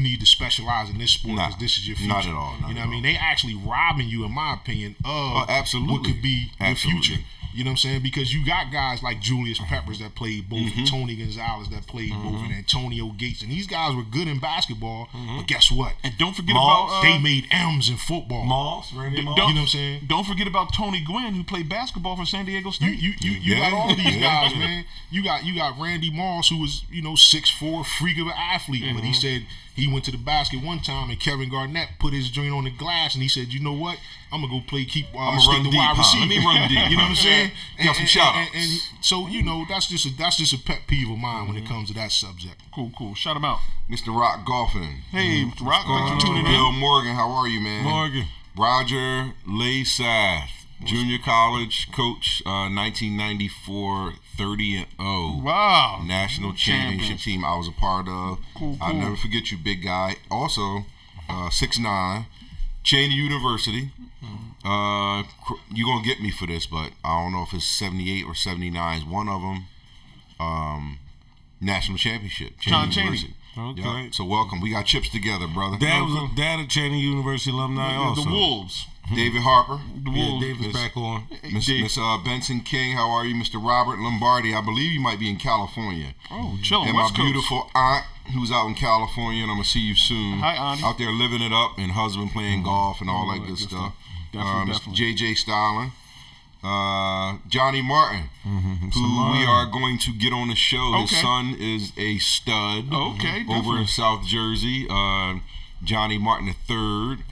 S4: need to specialize in this sport because this is your future.
S5: Not at all.
S4: You know what I mean? They actually robbing you, in my opinion, of what could be your future. You know what I'm saying? Because you got guys like Julius Peppers that played both, and Tony Gonzalez that played both, and Antonio Gates, and these guys were good in basketball. But guess what?
S6: And don't forget about
S4: they made M's in football.
S2: Randy Moss.
S4: You know what I'm saying?
S6: Don't forget about Tony Gwynn, who played basketball for San Diego State.
S4: You got all these guys, man. You got Randy Moss, who was 6'4", freak of an athlete, but he said he went to the basket one time, and Kevin Garnett put his joint on the glass, and he said, "You know what? I'm gonna go play
S5: run
S4: the
S5: deep,
S4: wide receiver.
S5: Let me run deep."
S4: You know what I'm saying?
S5: Got some shout-outs.
S4: And so that's just a pet peeve of mine when it comes to that subject.
S6: Cool. Shout him out.
S5: Mr. Rock Golfing.
S6: Hey, Mr. Rock, thanks for tuning in.
S5: Bill Morgan, how are you, man?
S2: Morgan.
S5: Roger Laysath, junior college coach, 1994, 30-0.
S6: Wow.
S5: National championship team I was a part of.
S6: Cool.
S5: I'll never forget you, big guy. Also, 6'9", Cheney University. You're going to get me for this, but I don't know if it's 78 or 79. One of them, national championship.
S6: John Cheney.
S5: University.
S2: Okay.
S5: Yep. So welcome. We got chips together, brother.
S2: Dad was a Cheney University alumni also.
S6: The Wolves.
S5: David Harper.
S6: The
S2: Yeah,
S6: Wolves.
S2: David's back on.
S5: Miss Benson King, how are you? Mr. Robert Lombardi, I believe you might be in California.
S6: Oh, chilling.
S5: And
S6: West
S5: my
S6: Coast.
S5: beautiful aunt, who's out in California, and I'm going to see you soon.
S6: Hi, Auntie.
S5: Out there living it up, and husband playing golf and all that good stuff.
S6: Definitely.
S5: Mr. J.J. Stalin. Johnny Martin, who we are going to get on the show. His son is a stud over in South Jersey. Johnny Martin III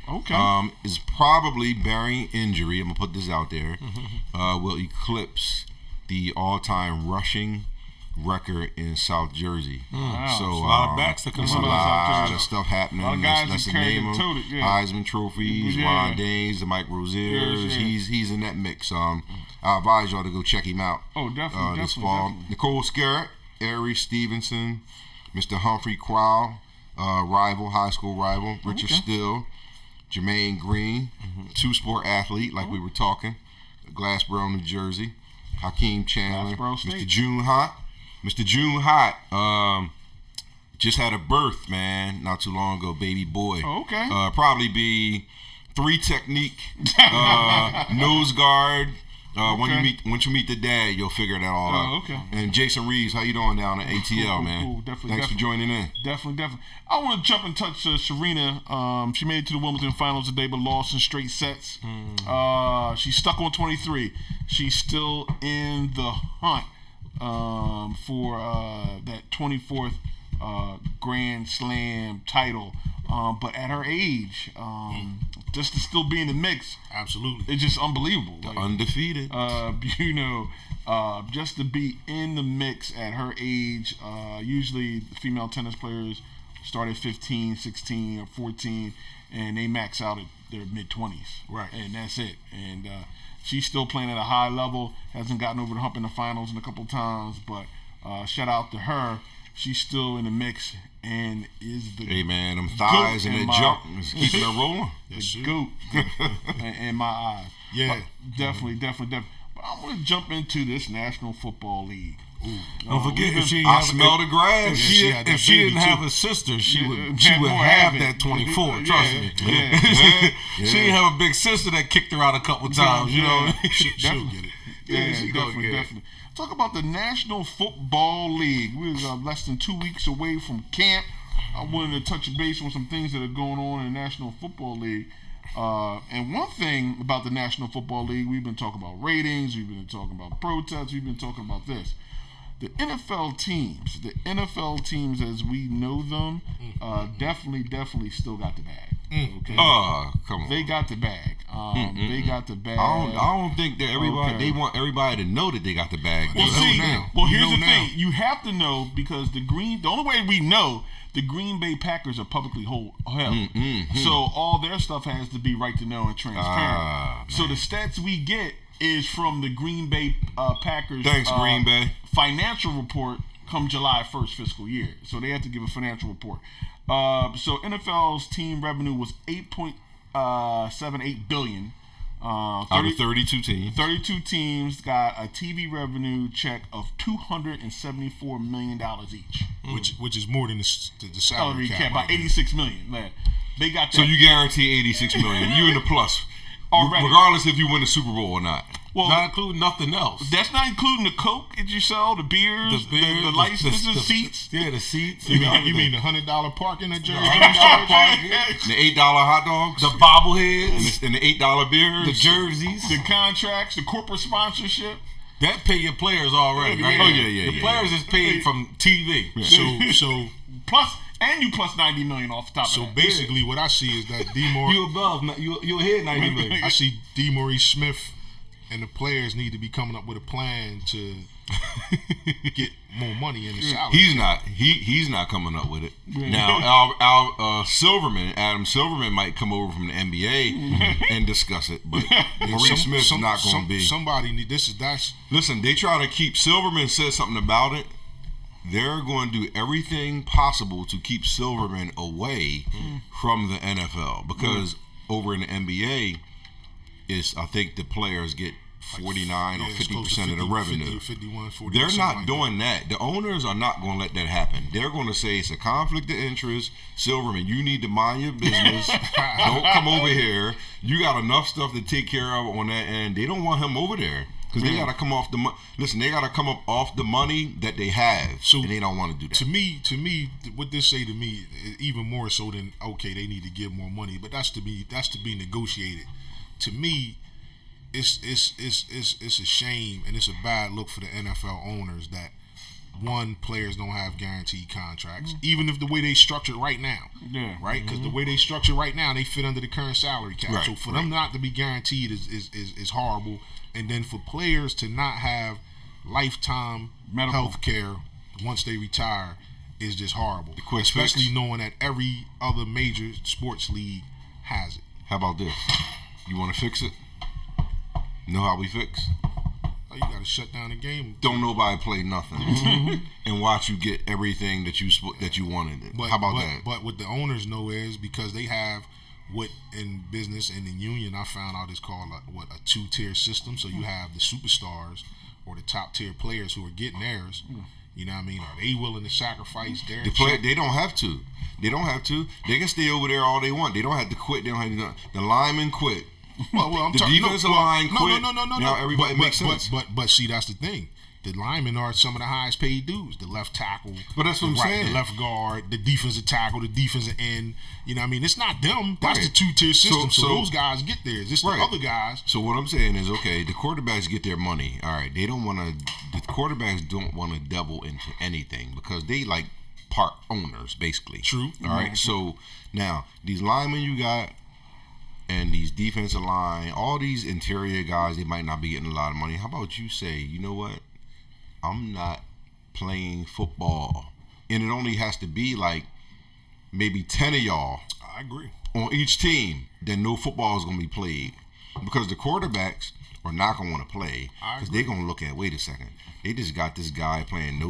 S5: is probably bearing injury. I'm going to put this out there. Will eclipse the all-time rushing record in South Jersey.
S6: Wow.
S5: So
S2: a lot of backs that come
S5: there's a
S2: out of
S5: lot
S6: Jersey.
S5: of stuff happening.
S6: A lot of guys
S5: Let's
S6: that carry
S5: name
S6: the
S5: them.
S6: tote,
S5: Heisman trophies, Ron Danes, the Mike Roziers. He's in that mix. I advise y'all to go check him out.
S6: Oh, definitely.
S5: This fall. Nicole Scarrett, Ari Stevenson, Mr. Humphrey Crowell, high school rival, Richard Still, Jermaine Green, two-sport athlete like we were talking, Glassboro, New Jersey, Hakeem Chandler, Mr. June Hot. Mr. June Hot just had a birth, man, not too long ago, baby boy.
S6: Oh, okay.
S5: Probably be 3 technique, nose guard. Once you meet the dad, you'll figure that all out.
S6: Okay.
S5: And Jason Reeves, how you doing down at ATL, man?
S6: Cool. Definitely.
S5: Thanks for joining in.
S6: Definitely. I want to jump and touch Serena. She made it to the Wimbledon finals today, but lost in straight sets. She's stuck on 23. She's still in the hunt for that 24th Grand Slam title. But at her age, just to still be in the mix,
S4: absolutely,
S6: it's just unbelievable. Like,
S5: undefeated.
S6: Just to be in the mix at her age. Usually, female tennis players start at 15, 16, or 14, and they max out at their mid-20s.
S4: Right,
S6: and that's it. And she's still playing at a high level. Hasn't gotten over the hump in the finals in a couple times, but shout out to her. She's still in the mix and is the
S5: hey man, them thighs and that jump is keeping her rolling.
S6: The goat in my eyes.
S4: Yeah,
S6: but definitely. But I want to jump into this National Football League.
S2: Don't forget if she
S5: I smell the grass.
S2: If she didn't have a sister, she would have that 24. Trust me. She didn't have a big sister that kicked her out a couple times. You know,
S4: she'll get it.
S6: Yeah, definitely. Talk about the National Football League. We're less than 2 weeks away from camp. I wanted to touch base on some things that are going on in the National Football League. And one thing about the National Football League, we've been talking about ratings, we've been talking about protests, we've been talking about this. The NFL teams as we know them, definitely still got the bag. Okay?
S5: Come on.
S6: They got the bag. They got the bag.
S5: I don't think that everybody they want everybody to know that they got the bag.
S6: Well, here's the thing. You have to know because the only way we know the Green Bay Packers are publicly held. So all their stuff has to be right to know and transparent. So the stats we get is from the Green Bay Packers.
S5: Thanks, Green Bay.
S6: Financial report come July 1st fiscal year. So they have to give a financial report. So NFL's team revenue was $8.78 billion.
S5: Out of 32 teams.
S6: 32 teams got a TV revenue check of $274 million each.
S4: Which is more than the salary cap.
S6: About $86 million. Man, they got that.
S5: So you guarantee $86 million. You in the plus.
S6: Already.
S5: Regardless if you win the Super Bowl or not.
S6: Well,
S2: not including nothing else.
S6: That's not including the Coke that you sell, the beers, the licenses, the seats.
S2: Yeah, the seats.
S4: You mean the $100 parking at Jerry
S5: The $8 hot dogs,
S2: the bobbleheads,
S5: and the $8 beers,
S2: the jerseys,
S6: the contracts, the corporate sponsorship.
S2: That pay your players already. Right?
S5: Oh yeah.
S2: The players is paid from TV.
S5: Yeah.
S4: So
S6: plus. And you plus $90 million off the top of that.
S4: So basically, what I see is that
S2: you above, you ahead $90 million.
S4: I see Maurice Smith and the players need to be coming up with a plan to get more money in the salary.
S5: He's not coming up with it. Now, our Adam Silverman might come over from the NBA and discuss it, but Maurice Smith's not going to be.
S4: Somebody need
S5: Listen, they try to keep Silverman said something about it. They're going to do everything possible to keep Silverman away from the NFL because over in the NBA, I think the players get 49 or 50% of the revenue.
S4: 51, 40,
S5: they're not doing that. The owners are not going to let that happen. They're going to say it's a conflict of interest. Silverman, you need to mind your business. Don't come over here. You got enough stuff to take care of on that end. They don't want him over there. Because they got to come off the money. Listen, they got to come up off the money that they have, and they don't want to do that.
S4: To me, what this say to me, even more so than okay, they need to give more money, but that's to be negotiated. To me, it's a shame and it's a bad look for the NFL owners that players don't have guaranteed contracts, even if the way they structure right now, right? Because the way they structure right now, they fit under the current salary cap. Right, so for them not to be guaranteed is horrible. And then for players to not have lifetime health care once they retire is just horrible. Especially knowing that every other major sports league has it.
S5: How about this? You want to fix it? Know how we fix?
S4: Oh, you got to shut down the game.
S5: Don't nobody play nothing and watch you get everything that you wanted. How about that?
S4: But what the owners know is because they have what in business and in union I found out is called a two-tier system. So you have the superstars or the top-tier players who are getting theirs. You know what I mean? Are they willing to sacrifice their
S5: They don't have to. They can stay over there all they want. They don't have to quit. They don't have to. The linemen quit.
S4: I'm
S5: the
S4: talking
S5: defensive line quit.
S4: No.
S5: Now everybody makes sense.
S4: But see, that's the thing. The linemen are some of the highest paid dudes. The left tackle,
S5: but that's what I'm saying.
S4: The left guard, the defensive tackle, the defensive end. You know what I mean? It's not them. That's the two-tier system. So those guys get theirs. It's the other guys.
S5: So what I'm saying is, okay, the quarterbacks get their money. All right, they don't want to. The quarterbacks don't want to double into anything because they like part owners, basically.
S4: True.
S5: All right. So now these linemen you got. And these defensive line, all these interior guys, they might not be getting a lot of money. How about you say, you know what? I'm not playing football. And it only has to be like maybe 10 of y'all.
S4: I agree.
S5: On each team, then no football is going to be played. Because the quarterbacks are not going to want to play. Because they're going to look at, wait a second. They just got this guy playing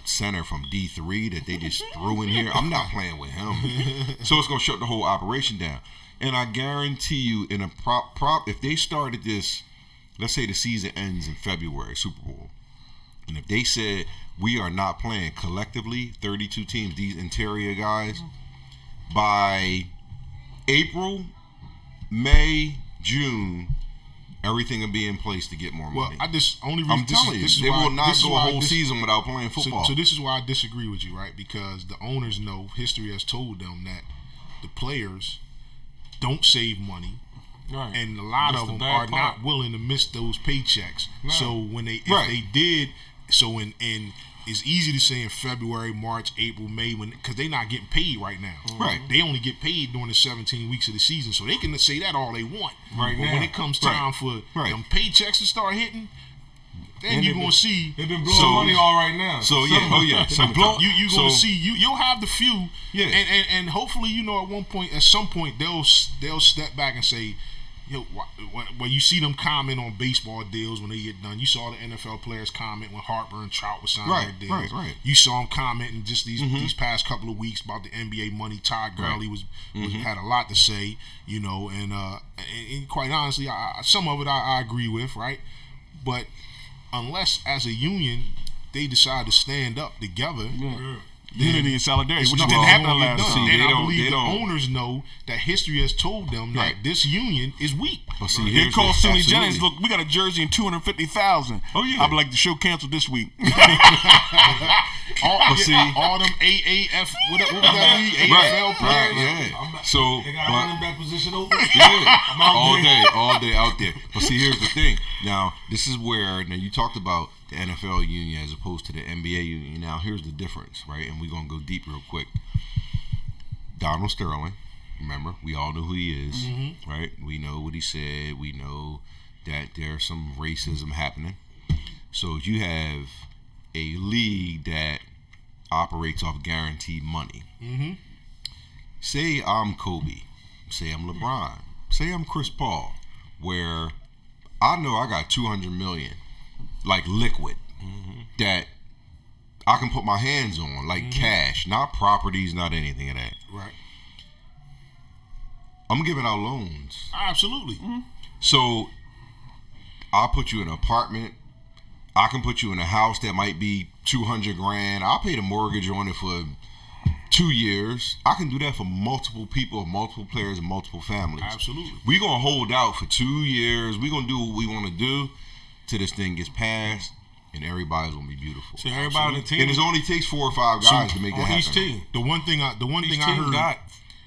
S5: center from D3 that they just threw in here. I'm not playing with him. So it's going to shut the whole operation down. And I guarantee you, in a prop, if they started this, let's say the season ends in February, Super Bowl, and if they said we are not playing collectively, 32 teams, these interior guys, by April, May, June, everything will be in place to get more money.
S4: Well,
S5: I'm telling you, they will not go a whole season without playing football.
S4: So this is why I disagree with you, right? Because the owners know, history has told them that the players don't save money.
S2: Right.
S4: And a lot
S2: That's
S4: of
S2: the
S4: them
S2: bad
S4: are
S2: part.
S4: not willing to miss those paychecks.
S2: Right.
S4: So when they, if
S5: Right.
S4: they did, so in it's easy to say in February, March, April, May, because they're not getting paid right now.
S5: Right.
S4: They only get paid during the 17 weeks of the season, so they can say that all they want.
S2: Right
S4: but
S2: now.
S4: when it comes time for them paychecks to start hitting, then
S2: And
S4: you're gonna see.
S2: They've been blowing money all right now.
S5: So yeah,
S2: So
S4: You're gonna see you'll have the few,
S5: Yeah.
S4: and hopefully at some point they'll step back and say, when you see them comment on baseball deals when they get done. You saw the NFL players comment when Harper and Trout were signing their deals.
S5: Right.
S4: You saw them commenting just these past couple of weeks about the NBA money. Todd Gurley had a lot to say, and quite honestly, some of it I agree with, right? But unless as a union they decide to stand up together.
S6: Unity and solidarity, which
S4: It's
S6: didn't happen
S4: gonna get
S6: last
S4: done.
S6: time.
S4: And
S5: they
S4: I
S5: don't-
S4: believe
S5: they
S4: the
S5: don't.
S4: owners know that history has told them that this union is weak.
S5: But see,
S6: They
S5: here's
S6: called
S5: the-
S6: Sunni
S5: absolutely.
S6: Jennings, look, we got a jersey and 250,000.
S5: Oh, yeah.
S6: I'd be like, the show canceled this week.
S4: All them AAF, what was that league? AFL players.
S5: Yeah. So,
S2: They got a running back position open.
S5: yeah,
S2: out
S5: all day out there. But see, here's the thing. Now, this is where you talked about the NFL union as opposed to the NBA union. Now, here's the difference, right? And we're gonna go deep real quick. Donald Sterling, remember, we all know who he is, right? We know what he said. We know that there's some racism happening. So you have a league that operates off guaranteed money. Say I'm Kobe. Say I'm LeBron. Say I'm Chris Paul, where I know I got 200 million, like liquid, that I can put my hands on, like cash, not properties, not anything of that.
S4: Right.
S5: I'm giving out loans.
S4: Absolutely.
S5: So I'll put you in an apartment. I can put you in a house that might be 200 grand. I'll pay the mortgage on it for 2 years. I can do that for multiple people, multiple players, and multiple families.
S4: Absolutely.
S5: We're going to hold out for 2 years. We're going to do what we want to do till this thing gets passed, and everybody's going to be beautiful.
S2: So everybody on the team.
S5: And it only takes 4 or 5 guys to make that
S2: on
S5: happen.
S2: each team.
S4: The one thing I
S2: Team
S4: heard.
S2: got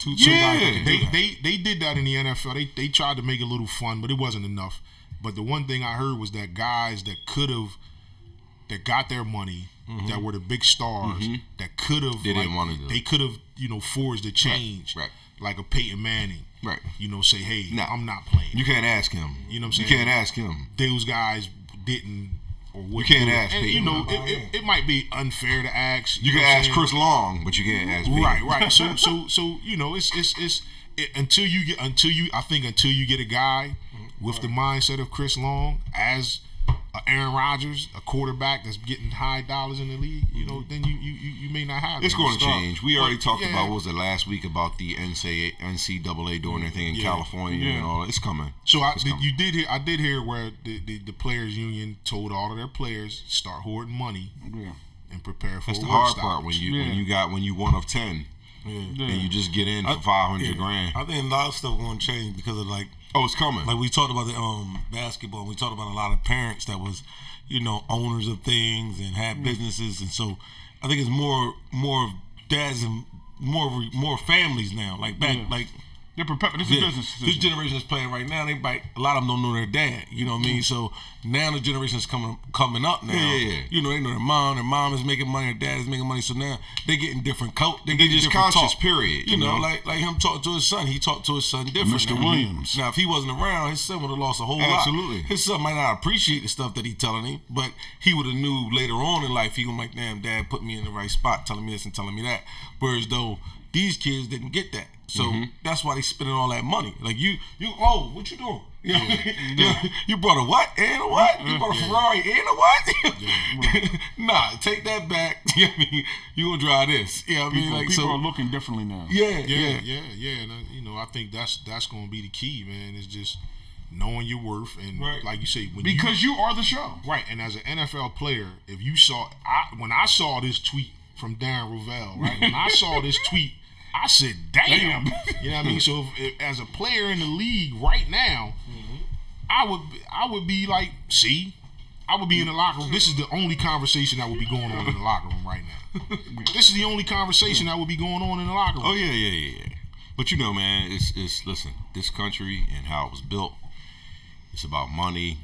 S2: two
S5: Yeah.
S2: guys that can do that.
S4: They did that in the NFL. They tried to make it a little fun, but it wasn't enough. But the one thing I heard was that guys that got their money, that were the big stars, that could have,
S5: They didn't wanna do it.
S4: They could have, forged the change,
S5: Right.
S4: like a Peyton Manning,
S5: Right.
S4: Say, hey,
S5: Nah.
S4: I'm not playing.
S5: You can't ask him.
S4: You know what I'm
S5: You
S4: saying?
S5: can't ask him.
S4: Those guys didn't. Or
S5: You
S4: wouldn't
S5: can't
S4: do it.
S5: ask
S4: And,
S5: Peyton.
S4: it might be unfair to ask.
S5: You
S4: know
S5: can
S4: what I'm
S5: ask
S4: saying?
S5: Chris Long, but you can't ask me.
S4: Right. So it's until you get a guy with the mindset of Chris Long as Aaron Rodgers, a quarterback that's getting high dollars in the league, then you may not have.
S5: It's
S4: that.
S5: going to
S4: So-
S5: change. We already talked
S4: yeah.
S5: about, what was it, last week, about the NCAA doing their thing in California and all that. It's coming.
S4: So
S5: It's coming.
S4: I did hear where the players union told all of their players start hoarding money and prepare for
S5: That's
S4: a
S5: the
S4: work
S5: hard
S4: stoppage.
S5: part when you one of 10 and you just get in for 500 grand.
S2: I think a lot of stuff going to change because of
S5: Oh, it's coming.
S2: like we talked about the basketball. And we talked about a lot of parents that was, owners of things and had businesses, and so I think it's more dads and more families now. Like back like.
S6: They're prepared. This is business.
S2: This generation is playing right now. A lot of them don't know their dad. You know what I mean? So now the generation is coming up now.
S5: Yeah.
S2: They know their mom. Their mom is making money. Their dad is making money. So now they getting different They
S5: They
S2: get
S5: just
S2: different
S5: conscious,
S2: talk.
S5: period.
S2: You know, like him talking to his son. He talked to his son different.
S6: Mr.
S2: now.
S6: Williams.
S2: Now, if he wasn't around, his son would have lost a whole lot.
S5: Absolutely.
S2: His son might not appreciate the stuff that he's telling him, but he would have knew later on in life. He gonna like, damn, dad put me in the right spot, telling me this and telling me that. Whereas though these kids didn't get that. So that's why they spending all that money. Like what you doing? You know what I mean? You brought a what and a what? You brought a Ferrari and a what? Nah, take that back. You know what I mean? You gonna drive this? You know what I mean?
S6: People are looking differently now.
S2: Yeah.
S4: And I think that's going to be the key, man. Is just knowing your worth and like you say,
S6: Because you are the show.
S4: Right, and as an NFL player, if you when I saw this tweet from Darren Rovell, right? When I saw this tweet, I said, damn. You know what I mean? So if, as a player in the league right now, I would be like, see, I would be in the locker room. This is the only conversation that would be going on in the locker room right now. This is the only conversation that would be going on in the locker room.
S5: Oh yeah. But you know, man, it's listen, this country and how it was built, it's about money,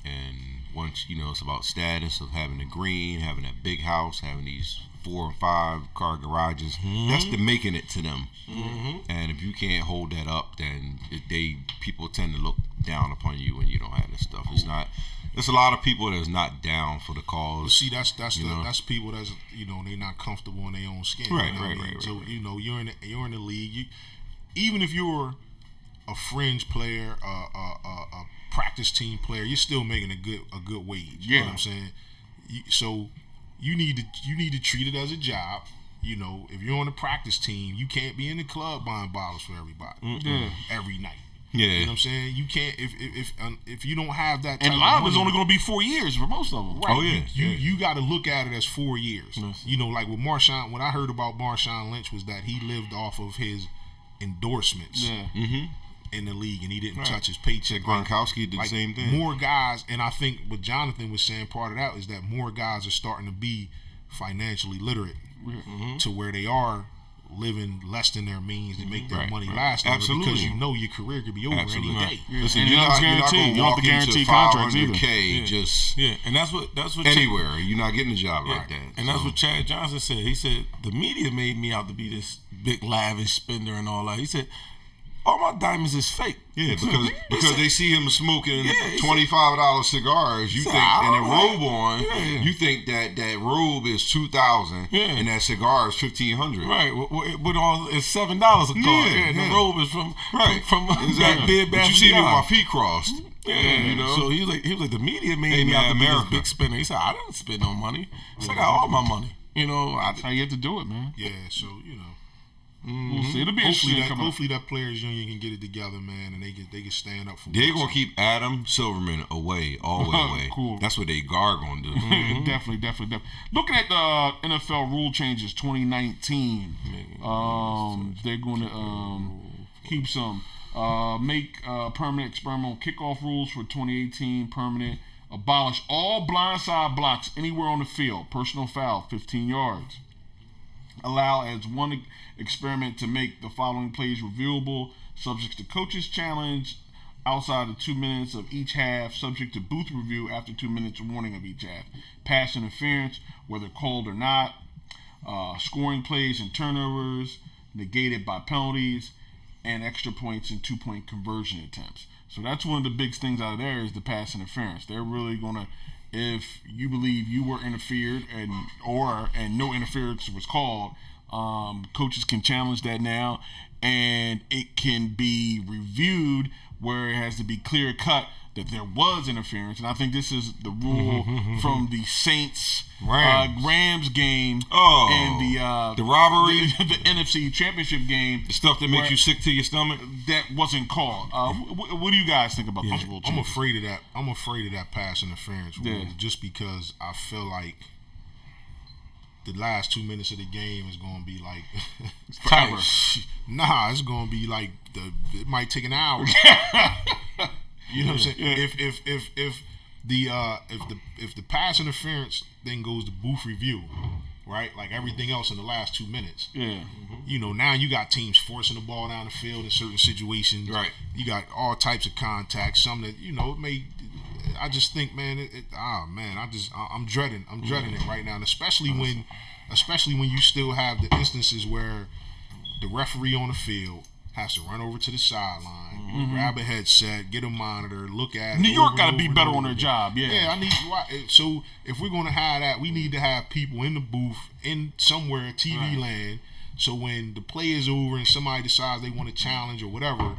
S5: and once it's about status of having the green, having that big house, having these 4 and 5 car garages. That's the making it to them. And if you can't hold that up, then people tend to look down upon you when you don't have this stuff. It's not. There's a lot of people that's not down for the cause.
S4: See, that's people that's they're not comfortable in their own skin.
S5: Right.
S4: So you're in the league. Even if you're a fringe player, a practice team player, you're still making a good wage. You know what I'm saying? So you need to treat it as a job. If you're on the practice team, you can't be in the club buying bottles for everybody every night.
S5: Yeah.
S4: You know what I'm saying? You can't if you don't have that type
S6: And a lot of it's
S4: money,
S6: only going to be 4 years for most of them.
S4: right.
S5: Oh, yeah.
S4: You got to look at it as 4 years.
S6: Yes.
S4: Like with Marshawn, what I heard about Marshawn Lynch was that he lived off of his endorsements in the league, and he didn't touch his paycheck.
S5: Gronkowski did the same thing.
S4: More guys, and I think what Jonathan was saying, part of that is that more guys are starting to be financially literate to where they are living less than their means to make their money last longer,
S5: Absolutely.
S4: because your career could be over any day.
S5: Listen,
S6: And
S5: you're not going
S6: you
S5: to
S6: don't
S5: walk
S6: have to guarantee
S5: into
S6: contracts either.
S5: $500K just
S2: and that's what
S5: anywhere. You're not getting a job like that.
S2: And that's what Chad Johnson said. He said the media made me out to be this big lavish spender and all that. He said all my diamonds is fake.
S5: Yeah, because they see him smoking
S2: Yeah,
S5: $25 cigars. You
S2: said,
S5: think, and a
S2: "Alright."
S5: robe on.
S2: Yeah.
S5: You think that robe is $2,000,
S2: Yeah.
S5: and that cigar is $1,500.
S2: Right, with all it's $7 a car.
S5: Yeah,
S2: The
S5: yeah.
S2: robe is from
S5: Exactly.
S2: that bid
S5: But
S2: bath.
S5: you see me with my feet crossed.
S2: Yeah, So he was like the media made
S5: Hey,
S2: me
S5: man,
S2: out to be
S5: America.
S2: this big spender. He said I didn't spend no money. He said I got all my money.
S6: That's how you have to do it, man.
S4: Yeah, so
S6: We'll see. It'll be interesting.
S4: hopefully that players union can get it together, man, and they can stand up for.
S5: They're going to keep Adam Silverman away, all the way away.
S6: Cool.
S5: That's what they are going to do.
S6: Definitely. Looking at the NFL rule changes 2019, they're going to keep some. Make permanent experimental kickoff rules for 2018 permanent. Abolish all blindside blocks anywhere on the field. Personal foul, 15 yards. Allow as one experiment to make the following plays reviewable, subject to coach's challenge outside of 2 minutes of each half, subject to booth review after 2 minutes warning of each half. Pass interference, whether called or not. Scoring plays and turnovers, negated by penalties, and extra points and 2-point conversion attempts. So that's one of the big things out of there is the pass interference. They're really going to, if you believe you were interfered and no interference was called, coaches can challenge that now, and it can be reviewed where it has to be clear cut that there was interference. And I think this is the rule from the Saints Rams game and
S5: the robbery,
S6: the NFC Championship game.
S5: the stuff that makes you sick to your stomach.
S6: That wasn't called. What do you guys think about those rule
S4: I'm
S6: changes?
S4: afraid of that. I'm afraid of that pass interference rule,
S6: Yeah.
S4: just because I feel like the last 2 minutes of the game is going to be like
S6: Forever.
S4: Nah, it's going to be like it might take an hour. You know what I'm saying? If the pass interference thing goes to booth review, right? Like everything else in the last 2 minutes.
S6: Yeah.
S4: Now you got teams forcing the ball down the field in certain situations.
S5: Right.
S4: You got all types of contacts. Some that it may. I just think, man, I'm dreading it right now, and especially when you still have the instances where the referee on the field has to run over to the sideline, grab a headset, get a monitor, look at it.
S6: New York
S4: over
S6: got to
S4: and
S6: be
S4: over
S6: better
S4: and
S6: on
S4: over
S6: their
S4: again.
S6: job. Yeah.
S4: So if we're going to have that, we need to have people in the booth in somewhere TV land. So when the play is over and somebody decides they want to challenge or whatever,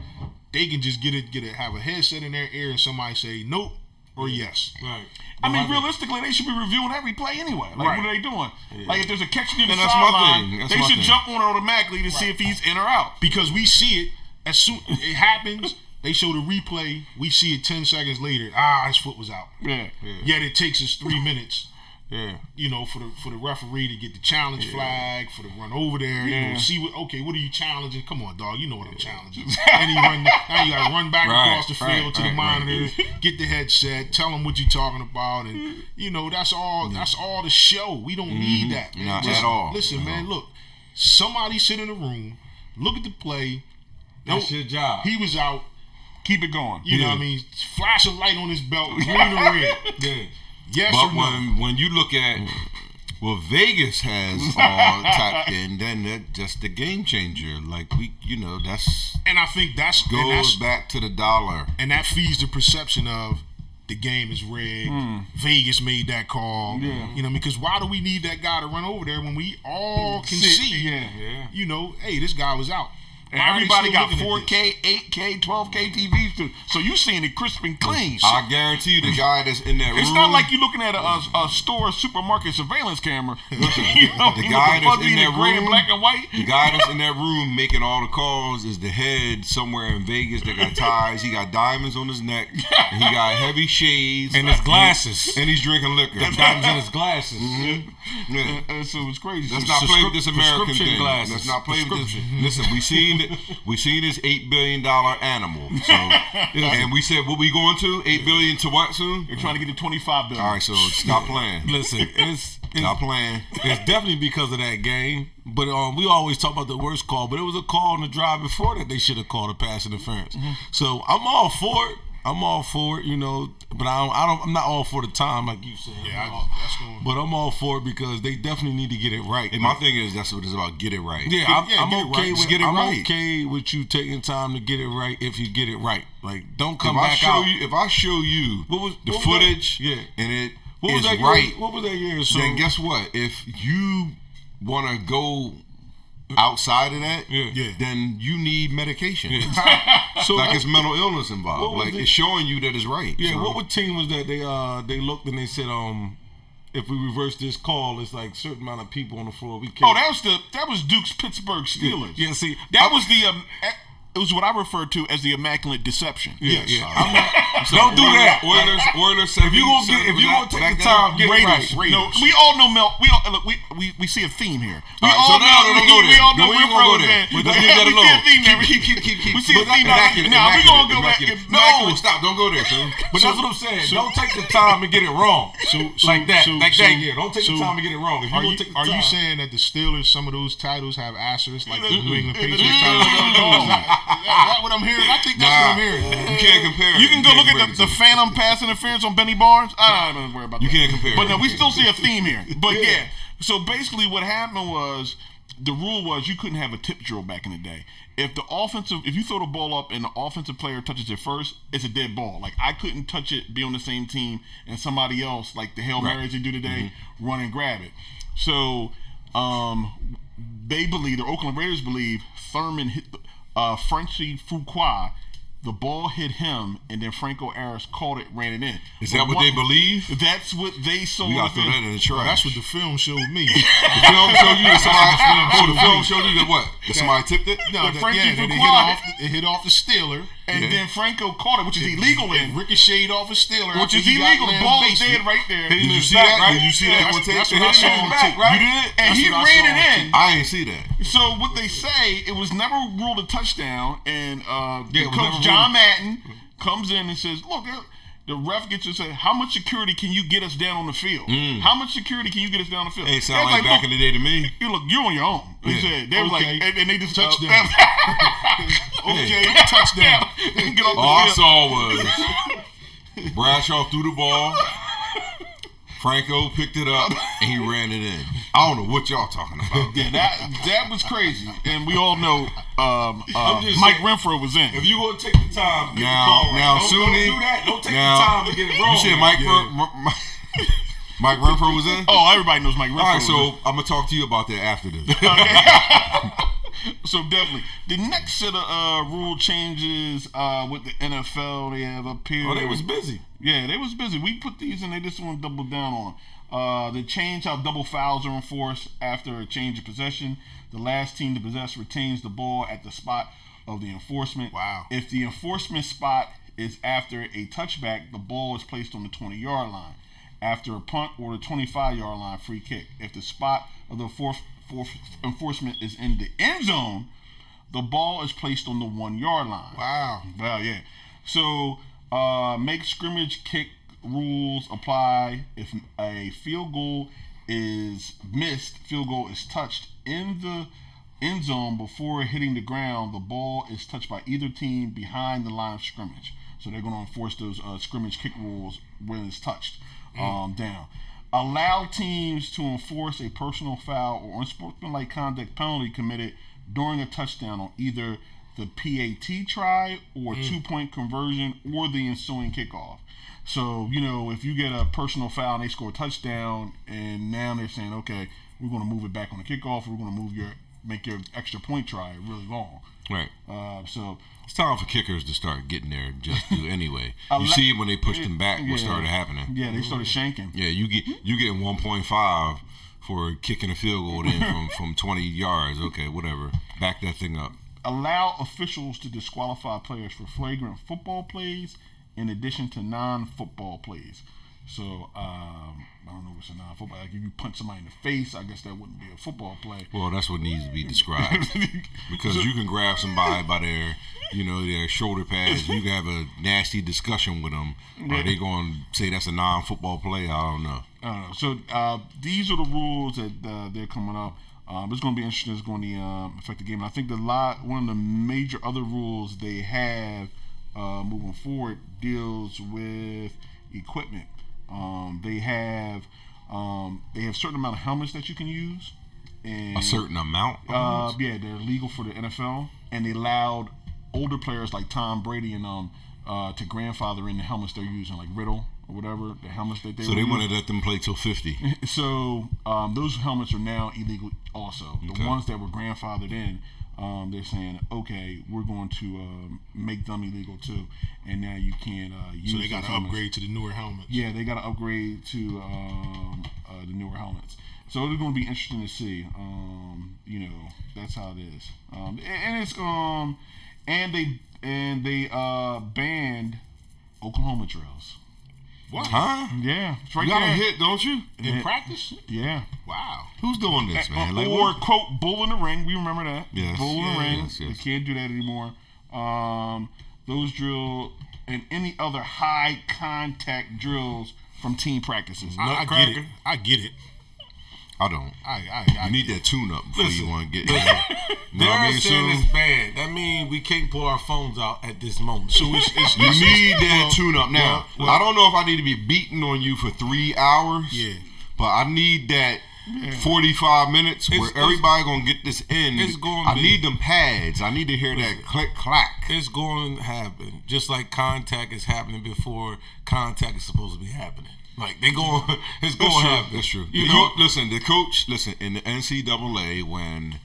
S4: they can just have a headset in their ear and somebody say nope or yes.
S2: Right.
S6: I mean, realistically, they should be reviewing every play anyway. Like, what are they doing? Yeah. Like, if there's a catch near the
S5: And that's my
S6: sideline,
S5: thing.
S6: they should jump on it automatically to see if he's in or out.
S4: Because we see it as soon it happens. They show the replay. We see it 10 seconds later. His foot was out.
S6: Yeah.
S4: Yet it takes us 3 minutes
S6: Yeah.
S4: You know, for the referee to get the challenge flag, for the run over there, you know, see what are you challenging? Come on, dog, you know what I'm challenging. And now you gotta run back across the field to the monitor, get the headset, tell them what you're talking about, and you know, that's all the show. We don't need that, man.
S5: Not at all.
S4: Listen, man, look, somebody sit in the room, look at the play.
S2: That's your job.
S4: He was out.
S6: Keep it going.
S4: You know what I mean? Flash a light on his belt, green or red.
S2: Yeah.
S4: Yes
S5: But
S4: or no?
S5: when you look at what Vegas has all tapped in, then that's just the game changer. Like that's
S4: And I think that's
S5: goes back to the dollar.
S4: and that feeds the perception of the game is rigged. Vegas made that call.
S6: Yeah.
S4: You know, because why do we need that guy to run over there when we all can see?
S6: Yeah.
S4: You know, hey, this guy was out.
S6: And
S4: Why are they
S6: everybody
S4: still
S6: got
S4: looking at
S6: 4K, 8K, 12K TVs too. So you seeing it crisp and clean.
S5: I guarantee you, the guy that's in that room.
S6: It's not like you looking at a store, supermarket surveillance camera. You know,
S5: The guy that's
S6: fuzzy
S5: in
S6: and
S5: that
S6: gray and
S5: room,
S6: black and white.
S5: the guy that's in that room making all the calls is the head somewhere in Vegas that got ties. He got diamonds on his neck. And he got heavy shades.
S2: And his glasses.
S5: And he's drinking liquor.
S2: Diamonds in his glasses.
S5: Yeah.
S6: So it's crazy.
S5: Let's not play with this American
S2: prescription
S5: thing.
S2: glasses.
S5: Let's not play with this. Listen, we seen this $8 billion animal. So, and we said, what we going to? $8 billion to what soon?
S6: They're trying to get to $25 billion.
S5: All right, so stop playing.
S2: Listen, it's
S5: Stop playing.
S2: It's definitely because of that game. But we always talk about the worst call. But it was a call on the drive before that they should have called a pass interference. So I'm all for it. You know, but I'm not all for the time like you said.
S4: Yeah, that's going.
S2: But I'm all for it because they definitely need to get it right.
S5: And my thing is, that's what it's about. Get it right.
S2: Yeah, I'm okay with
S5: get it
S2: I'm
S5: right.
S2: okay with you taking time to get it right if you get it right. Like, don't come
S5: If I
S2: back
S5: show
S2: out.
S5: you, if I show you the footage, and it
S2: What was
S5: is
S2: that
S5: right,
S2: year? What was that year? So
S5: then guess what? If you want to go outside of that, then you need medication.
S2: so
S5: like it's mental illness involved. Like it's showing you that it's right.
S2: Yeah.
S5: So,
S2: What team was that? They looked and they said, if we reverse this call, it's like a certain amount of people on the floor. We can't.
S6: Oh, that was Duke's Pittsburgh Steelers.
S2: Yeah. See,
S6: that was it was what I referred to as the immaculate deception.
S2: Yes. Don't do that.
S5: Oilers.
S2: If you gonna take the time, get it right.
S6: No, we all know we see a theme here. We
S5: Right,
S6: all
S5: so now
S6: know.
S5: don't go there.
S6: We all know
S5: No, we ain't
S6: Renfro
S5: gonna go
S6: was
S5: there.
S6: in.
S5: Let's leave that
S6: We see
S5: alone.
S6: a theme there.
S5: Keep.
S6: We see a theme
S5: Immaculate.
S6: now. Now we gonna go back.
S5: No, stop. Don't go there, son.
S2: But that's what I'm saying. Don't take the time and get it wrong. Like that year. Don't take the time and get it wrong. If
S4: Are
S2: you
S4: you,
S2: take the
S4: are you
S2: time,
S4: saying that the Steelers, some of those titles have asterisks like the New England
S6: No.
S4: Patriots titles? Is that what I'm hearing? I think that's what I'm hearing.
S5: You can't compare.
S6: You can go look at the phantom pass interference on Benny Barnes. I don't even worry about that.
S5: You can't compare.
S6: But no, we still see a theme here. But yeah. So basically what happened was the rule was you couldn't have a tip drill back in the day. If you throw the ball up and the offensive player touches it first, it's a dead ball. Like I couldn't touch it, be on the same team, and somebody else, like the Hail Marys they do today, run and grab it. So they believe, the Oakland Raiders believe, Thurman hit Frenchie Fuqua. The ball hit him, and then Franco Harris caught it, ran it in.
S5: Is that what they believe?
S6: That's what they saw.
S5: We got to throw that in the trash.
S4: That's what the film showed me.
S5: The film showed you that somebody. The film showed you that what? That somebody tipped it.
S4: No, it hit off the Steeler.
S6: And then Franco caught it, which is illegal.
S4: It ricocheted off a Steeler.
S6: Which is illegal. The ball is dead right there.
S5: Did you see that? Did you see that on tape?
S4: That's what I saw on tape.
S5: You did?
S6: And he ran it in.
S5: I ain't see that.
S6: So what they say, it was never ruled a touchdown. And Coach
S2: never
S6: John Madden comes in and says, look, the ref gets to say, how much security can you get us down on the field? How much security can you get us down on the field?
S5: Ain't sound like back in the day to me.
S6: Look, you're on your own. He said, they was like, and they just
S4: touchdown. Okay, touchdown.
S6: Get off the
S5: All I
S6: field.
S5: saw was Bradshaw threw the ball. Franco picked it up and he ran it in. I don't know what y'all talking about.
S6: Yeah, that was crazy, and we all know
S2: just
S6: Mike
S2: saying,
S6: Renfro was in.
S2: if you gonna take the time, get the call right.
S5: Now,
S2: don't
S5: Sunni.
S2: do that. Don't take
S5: Now,
S2: the time to get it wrong.
S5: You said Mike Renfro was in?
S6: Oh, everybody knows Mike Renfro.
S5: All right,
S6: was
S5: so I'm going to talk to you about that after this.
S6: So definitely, the next set of rule changes with the NFL they have up here.
S2: Oh, they was busy.
S6: Yeah, they was busy. We put these and they just want to double down on. They change how double fouls are enforced after a change of possession. The last team to possess retains the ball at the spot of the enforcement.
S4: Wow.
S6: If the enforcement spot is after a touchback, the ball is placed on the 20-yard line. after a punt or the 25-yard line free kick. If the spot of the fourth enforcement is in the end zone, the ball is placed on the 1-yard line.
S4: Wow.
S6: Well, yeah. So, make scrimmage kick rules apply if a field goal is missed, field goal is touched in the end zone before hitting the ground, the ball is touched by either team behind the line of scrimmage. So they're going to enforce those scrimmage kick rules when it's touched down. Allow teams to enforce a personal foul or unsportsmanlike conduct penalty committed during a touchdown on either the PAT try or 2-point conversion or the ensuing kickoff. So, if you get a personal foul and they score a touchdown and now they're saying, okay, we're going to move it back on the kickoff, we're going to make your extra point try really long.
S5: Right.
S6: So
S5: it's time for kickers to start getting there just do anyway. You see it when they pushed them back, what started happening.
S6: Yeah, they started shanking.
S5: Yeah, you get 1.5 for kicking a field goal in from 20 yards. Okay, whatever. Back that thing up.
S6: Allow officials to disqualify players for flagrant football plays in addition to non-football plays. So, I don't know if it's a non-football. Like if you punch somebody in the face, I guess that wouldn't be a football play.
S5: Well, that's what needs to be described. Because you can grab somebody by their shoulder pads. You can have a nasty discussion with them. Are they going to say that's a non-football play? I don't know.
S6: So, these are the rules that they're coming up. It's going to be interesting. It's going to affect the game. And I think one of the major other rules they have moving forward deals with equipment. They have a certain amount of helmets that you can use. And,
S5: a certain amount?
S6: Yeah, they're legal for the NFL, and they allowed older players like Tom Brady and to grandfather in the helmets they're using, like Riddle or whatever, the helmets that they.
S5: So they want to let them play till 50.
S6: So those helmets are now illegal. Also, the ones that were grandfathered in. They're saying, okay, we're going to make them illegal too, and now you can't use.
S4: So they got to upgrade to the newer helmets.
S6: Yeah, they got to upgrade to the newer helmets. So it's going to be interesting to see. That's how it is. And it's and they banned Oklahoma drills.
S4: What?
S5: Huh?
S6: Yeah, it's right
S5: you got
S6: there.
S5: a hit, don't you?
S4: In practice?
S6: Yeah.
S4: Wow.
S5: Who's doing this, man?
S6: Or quote, bull in the ring. We remember that.
S5: Yes.
S6: Bull in the ring.
S5: Yes.
S6: They can't do that anymore. Those drill and any other high contact drills from team practices.
S4: I get it. I get it.
S5: I don't.
S4: I
S5: you need that tune-up before you want to get in.
S2: They're saying it's banned. That means we can't pull our phones out at this moment.
S4: So
S5: you need that tune-up. Now, I don't know if I need to be beating on you for 3 hours.
S4: Yeah.
S5: But I need that 45 minutes where everybody going to get this in. I need them pads. I need to hear that click-clack.
S2: It's going to happen. Just like contact is happening before contact is supposed to be happening. Like it's going to happen.
S5: That's true. The coach, in the NCAA, when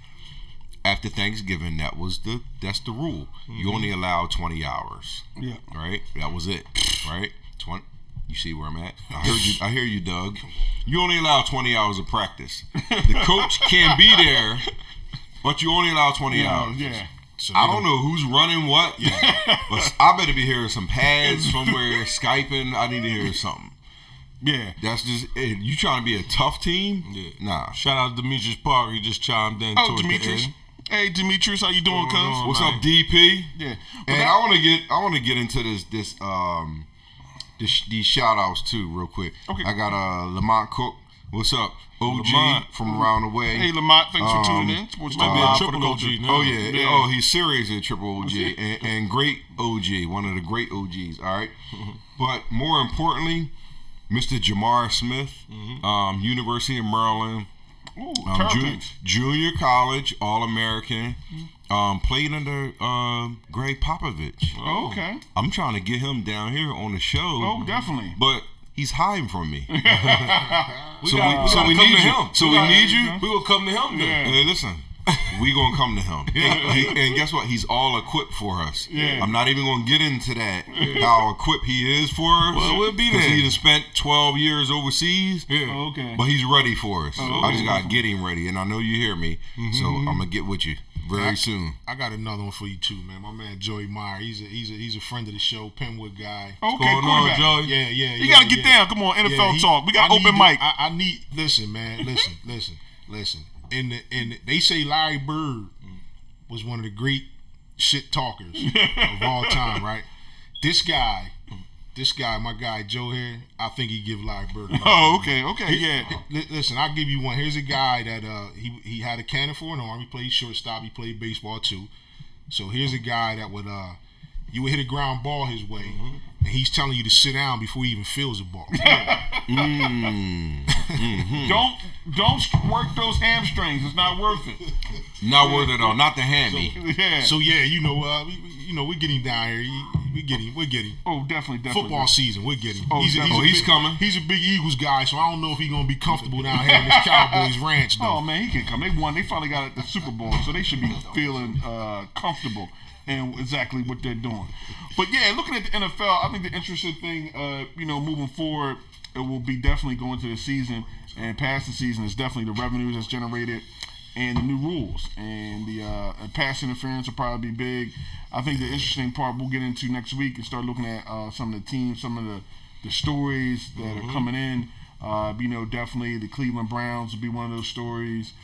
S5: after Thanksgiving, that's the rule. Mm-hmm. You only allow 20 hours.
S6: Yeah.
S5: Right? That was it. Right? 20. You see where I'm at? I hear you, Doug. You only allow 20 hours of practice. The coach can be there, but you only allow 20 hours.
S6: Yeah.
S5: So I don't know who's running what. Yeah. But I better be hearing some pads somewhere, Skyping. I need to hear something.
S6: Yeah.
S5: That's just it. You trying to be a tough team? Yeah. Nah.
S2: Shout out to Demetrius Parker. He just chimed in towards
S6: Demetrius.
S2: the end.
S6: Hey, Demetrius, how you doing, cuz?
S5: What's up, DP?
S6: Yeah.
S5: And I want to get into these shout outs too, real quick. Okay. I got Lamont Cook. What's up? OG Lamont,
S6: from
S5: around the way.
S6: Hey, Lamont, thanks for tuning in.
S2: Sports might be a triple OG now.
S5: Oh, yeah. Oh, he's serious at triple OG. and great OG. One of the great OGs, all right? But more importantly, Mr. Jamar Smith, University of Maryland, junior college, All-American, played under Greg Popovich.
S6: Oh, okay.
S5: I'm trying to get him down here on the show.
S6: Oh, definitely.
S5: But he's hiding from me.
S2: we need you.
S5: So we need you.
S2: We will come to him then.
S5: Hey, listen. We gonna come to him. And guess what? He's all equipped for us.
S6: Yeah.
S5: I'm not even gonna get into that. How equipped he is for us.
S2: Well, we'll be there.
S5: Because he done spent 12 years overseas.
S2: Yeah.
S6: Oh, okay.
S5: But he's ready for us.
S6: Oh,
S5: I just gotta get him ready. And I know you hear me. So I'm gonna get with you. very soon.
S4: I got another one for you too, man. My man Joey Meyer. He's a friend of the show, Penwood guy.
S6: Okay,
S2: going on,
S6: quarterback.
S2: Joey?
S4: Yeah.
S6: You gotta get down. Come on, NFL talk. We got
S4: I
S6: open
S4: need-
S6: mic.
S4: I need. Listen, man. Listen. They say Larry Bird was one of the great shit talkers of all time, right? This guy, my guy Joe here, I think he give Larry Bird.
S6: Oh, okay, yeah.
S4: Listen, I'll give you one. Here's a guy that he had a cannon for an arm. He played shortstop. He played baseball too. So here's a guy that would you would hit a ground ball his way, and he's telling you to sit down before he even feels the ball.
S6: Don't work those hamstrings. It's not worth it.
S5: Not worth it all. Not the hammy.
S6: Yeah.
S4: So yeah, we get him down here. We get him.
S6: Oh, definitely.
S4: Football season, we'll get him.
S6: Oh,
S5: he's coming.
S4: He's a big Eagles guy, so I don't know if he's gonna be comfortable down here in this Cowboys ranch, though.
S6: Oh man, he can come. They won. They finally got the Super Bowl, so they should be feeling comfortable in exactly what they're doing. But yeah, looking at the NFL, I think the interesting thing, moving forward, it will be definitely going to the season and past the season is definitely the revenues that's generated and the new rules and the pass interference will probably be big. I think the interesting part we'll get into next week and start looking at some of the teams, some of the stories that are coming in. Definitely the Cleveland Browns will be one of those stories.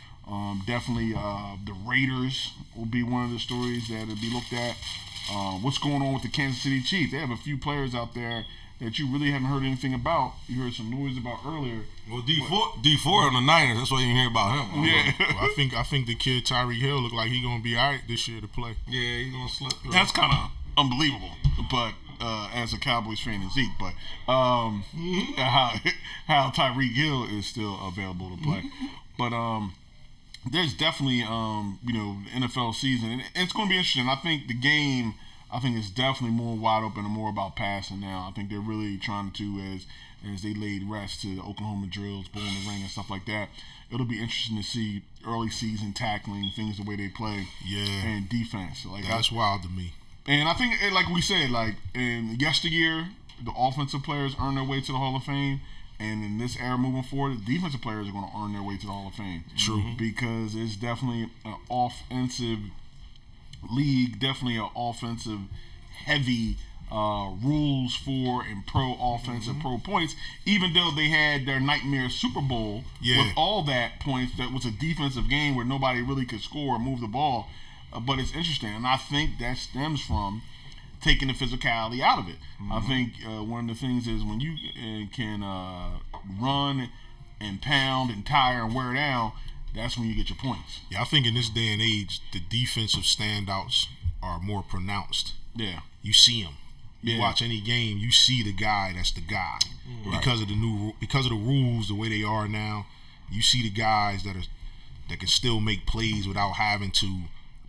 S6: Definitely the Raiders will be one of the stories that will be looked at. What's going on with the Kansas City Chiefs? They have a few players out there that you really haven't heard anything about. You heard some noise about earlier.
S2: Well, D4 on the Niners. That's why you didn't hear about him.
S6: Yeah.
S4: Well, I think the kid Tyreek Hill look like he's gonna be all right this year to play.
S2: Yeah, he's gonna slip through.
S6: That's kind of unbelievable, but as a Cowboys fan and Zeke, but how Tyreek Hill is still available to play. But there's definitely NFL season, and it's going to be interesting. I think the game, is definitely more wide open and more about passing now. I think they're really trying to, as they laid rest to the Oklahoma drills, bull in the ring and stuff like that. It'll be interesting to see early season tackling, things the way they play, and defense. Like
S4: that's wild to me.
S6: And I think, like we said, like in yesteryear, the offensive players earn their way to the Hall of Fame. And in this era moving forward, the defensive players are going to earn their way to the Hall of Fame.
S4: True.
S6: Because it's definitely an offensive league, definitely an offensive heavy rules for and pro offense and pro points. Even though they had their nightmare Super Bowl with all that points, that was a defensive game where nobody really could score or move the ball. But it's interesting, and I think that stems from taking the physicality out of it. I think one of the things is when you can run and pound and tire and wear down, that's when you get your points.
S4: Yeah, I think in this day and age, the defensive standouts are more pronounced.
S6: Yeah.
S4: You see them. You watch any game, you see the guy that's the guy. Right. Because of the rules, the way they are now, you see the guys that can still make plays without having to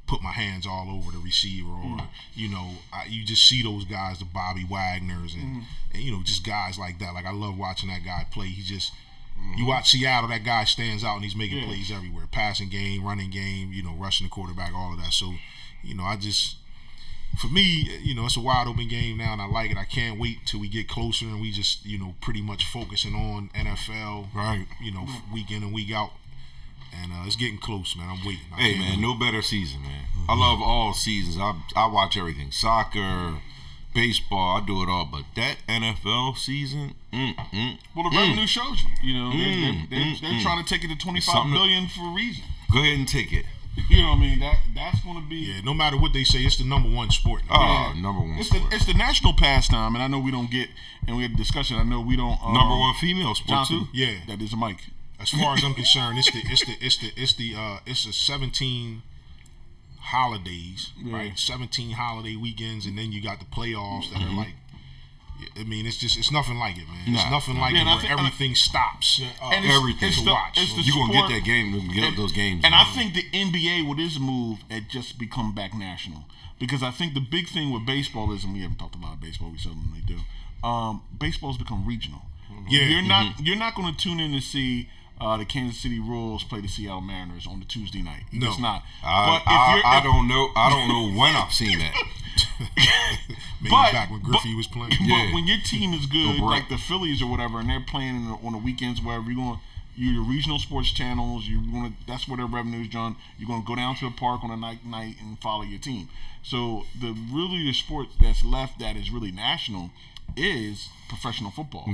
S4: put my hands all over the receiver, or you just see those guys, the Bobby Wagners, and just guys like that. Like I love watching that guy play. He just you watch Seattle, that guy stands out and he's making plays everywhere, passing game, running game, rushing the quarterback, all of that. So, for me, it's a wide open game now, and I like it. I can't wait till we get closer and we just pretty much focusing on NFL, right? Week in and week out. And it's getting close, man. I'm waiting.
S5: Hey, man, no better season, man. I love all seasons. I watch everything. Soccer, baseball, I do it all. But that NFL season,
S6: well, the revenue shows you. They're trying to take it to $25 billion for a reason.
S5: Go ahead and take it.
S6: You know what I mean? That's going to be...
S4: Yeah, no matter what they say, it's the number one sport.
S5: Number one sport.
S6: It's the national pastime, and I know we don't get... And we had a discussion. I know we don't...
S5: number one female sport,
S6: Jonathan,
S5: too.
S4: Yeah.
S6: That is a mic.
S4: As far as I'm concerned, it's the 17 holidays, right? 17 holiday weekends, and then you got the playoffs that are like, I mean, it's nothing like it, man. It's nothing like it where everything stops.
S6: And
S4: everything to watch.
S5: You're gonna get that game, get those games.
S6: And I think the NBA with this move had just become back national, because I think the big thing with baseball is, and we haven't talked about baseball, we seldomly do. Baseball's become regional.
S4: Yeah,
S6: you're not going to tune in to see the Kansas City Royals play the Seattle Mariners on the Tuesday night.
S4: No,
S6: it's not.
S5: I don't know. I don't know when I've seen that.
S4: Maybe back when Griffey was playing.
S6: But when your team is good, like the Phillies or whatever, and they're playing on the weekends, wherever you're going, You're the regional sports channels. That's where their revenue is drawn. You're going to go down to the park on a night and follow your team. So the sport that's left that is really national is professional football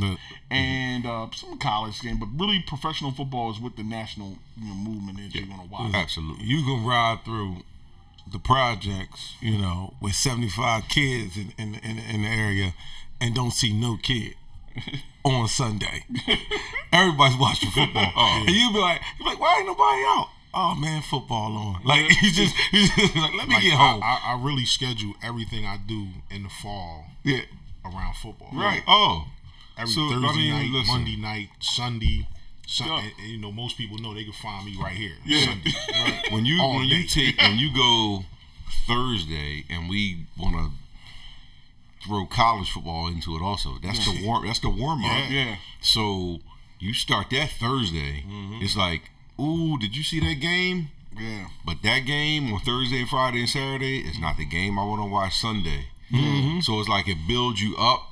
S6: and some college game, but really professional football is what the national movement is. You're going to watch.
S5: Absolutely.
S2: You can ride through the projects, with 75 kids in the area, and don't see no kid on Sunday. Everybody's watching football, and you be like, why ain't nobody out? Oh man, football on. Like he's just like, let me get home.
S4: I really schedule everything I do in the fall.
S2: Yeah.
S4: Around football.
S2: Right. Oh.
S4: Every Thursday night, Monday night, Sunday. And, most people know they can find me right here.
S6: Yeah.
S4: Sunday. Right.
S5: When you go Thursday, and we want to throw college football into it also. That's the warm up.
S6: Yeah.
S5: So you start that Thursday. It's like, ooh, did you see that game?
S6: Yeah.
S5: But that game on Thursday, Friday, and Saturday is not the game I want to watch Sunday. So it's like it builds you up.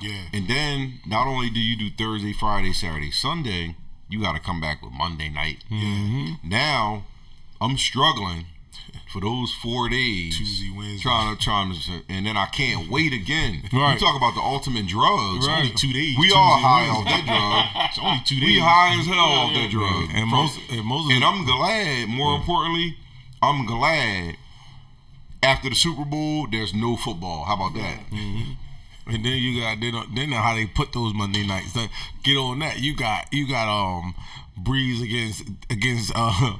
S4: Yeah.
S5: And then not only do you do Thursday, Friday, Saturday, Sunday, you got to come back with Monday night. Now I'm struggling for those 4 days.
S4: Tuesday, Wednesday.
S5: Trying to, and then I can't wait again.
S2: Right.
S5: You talk about the ultimate drugs.
S4: It's only 2 days.
S5: We
S4: Tuesday,
S5: all high
S4: Wednesday.
S5: off that drug.
S4: It's only 2 days.
S5: We high as hell off that drug.
S2: And
S5: I'm glad, more importantly, I'm glad after the Super Bowl, there's no football. How about that?
S2: And then you got then how they put those Monday nights. Get on that. You got Breeze against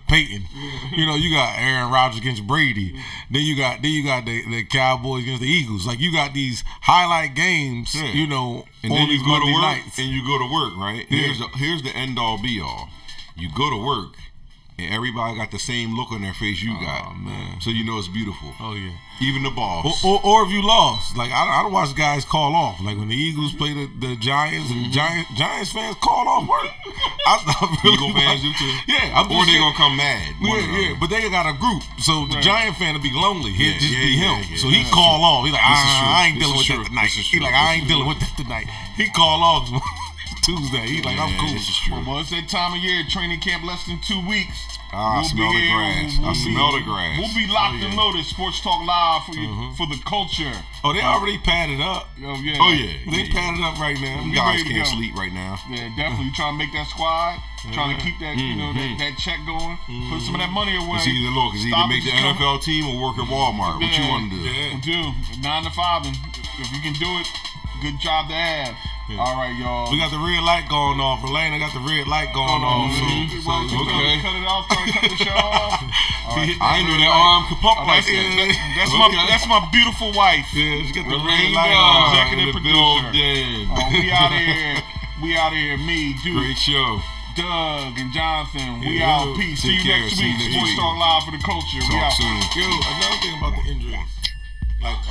S2: Peyton. You got Aaron Rodgers against Brady. Then you got the Cowboys against the Eagles. Like you got these highlight games.
S5: And
S2: on
S5: then
S2: these
S5: you go to
S2: Monday
S5: work
S2: nights.
S5: and you go to work, right? Here's the end all be all. You go to work and everybody got the same look on their face you got.
S2: Man.
S5: So it's beautiful.
S2: Oh yeah.
S5: Even the boss.
S2: Or if you lost, like I don't watch guys call off. Like when the Eagles play the Giants, and Giants fans call off work.
S5: Eagle fans do too.
S2: Yeah,
S5: or they gonna come mad.
S2: Yeah, but they got a group, so the Giant fan will be lonely. He'll just be him.
S5: Yeah.
S2: So he call off. He's like, I ain't
S5: This
S2: dealing
S5: is
S2: with
S5: true.
S2: that tonight.
S5: This is
S2: He
S5: true.
S2: like, I ain't dealing with that tonight. He call off Tuesday. He like, I'm cool.
S5: This is true.
S6: Well, it's that time of year. Training camp less than 2 weeks.
S5: I smell the grass. I smell the grass.
S6: We'll be locked and loaded. Sports Talk Live for you, for the culture.
S2: Oh, they already padded up.
S6: Oh yeah.
S2: They padded up right now.
S5: Them
S6: Get
S5: guys
S6: ready to
S5: can't
S6: go.
S5: sleep right now.
S6: Yeah, definitely. Trying to make that squad. Trying to keep that, that check going. Put some of that money away.
S5: It's either make the NFL team or work at Walmart. What you want to do?
S6: Do 9 to 5, and if you can do it, good job to have. All right, y'all.
S2: We got the red light going off. Elena got the red light going off.
S6: Okay. Cut it off. Cut the show off. All right.
S5: I ain't know that arm could pump like that.
S6: That's my beautiful wife.
S2: Yeah, she got the red
S6: Red
S2: light
S6: on.
S2: on.
S6: Executive producer. We out here. We out here. Me, Duke,
S5: Great show.
S6: Doug, and Jonathan. We
S2: Yeah.
S6: out. Peace. See you
S5: Take care.
S6: next
S5: See you
S6: week.
S5: next
S6: Sports
S5: week.
S6: Talk Live for the culture. We
S5: Talk
S6: out.
S5: soon.
S2: Yo, another thing about the injuries, like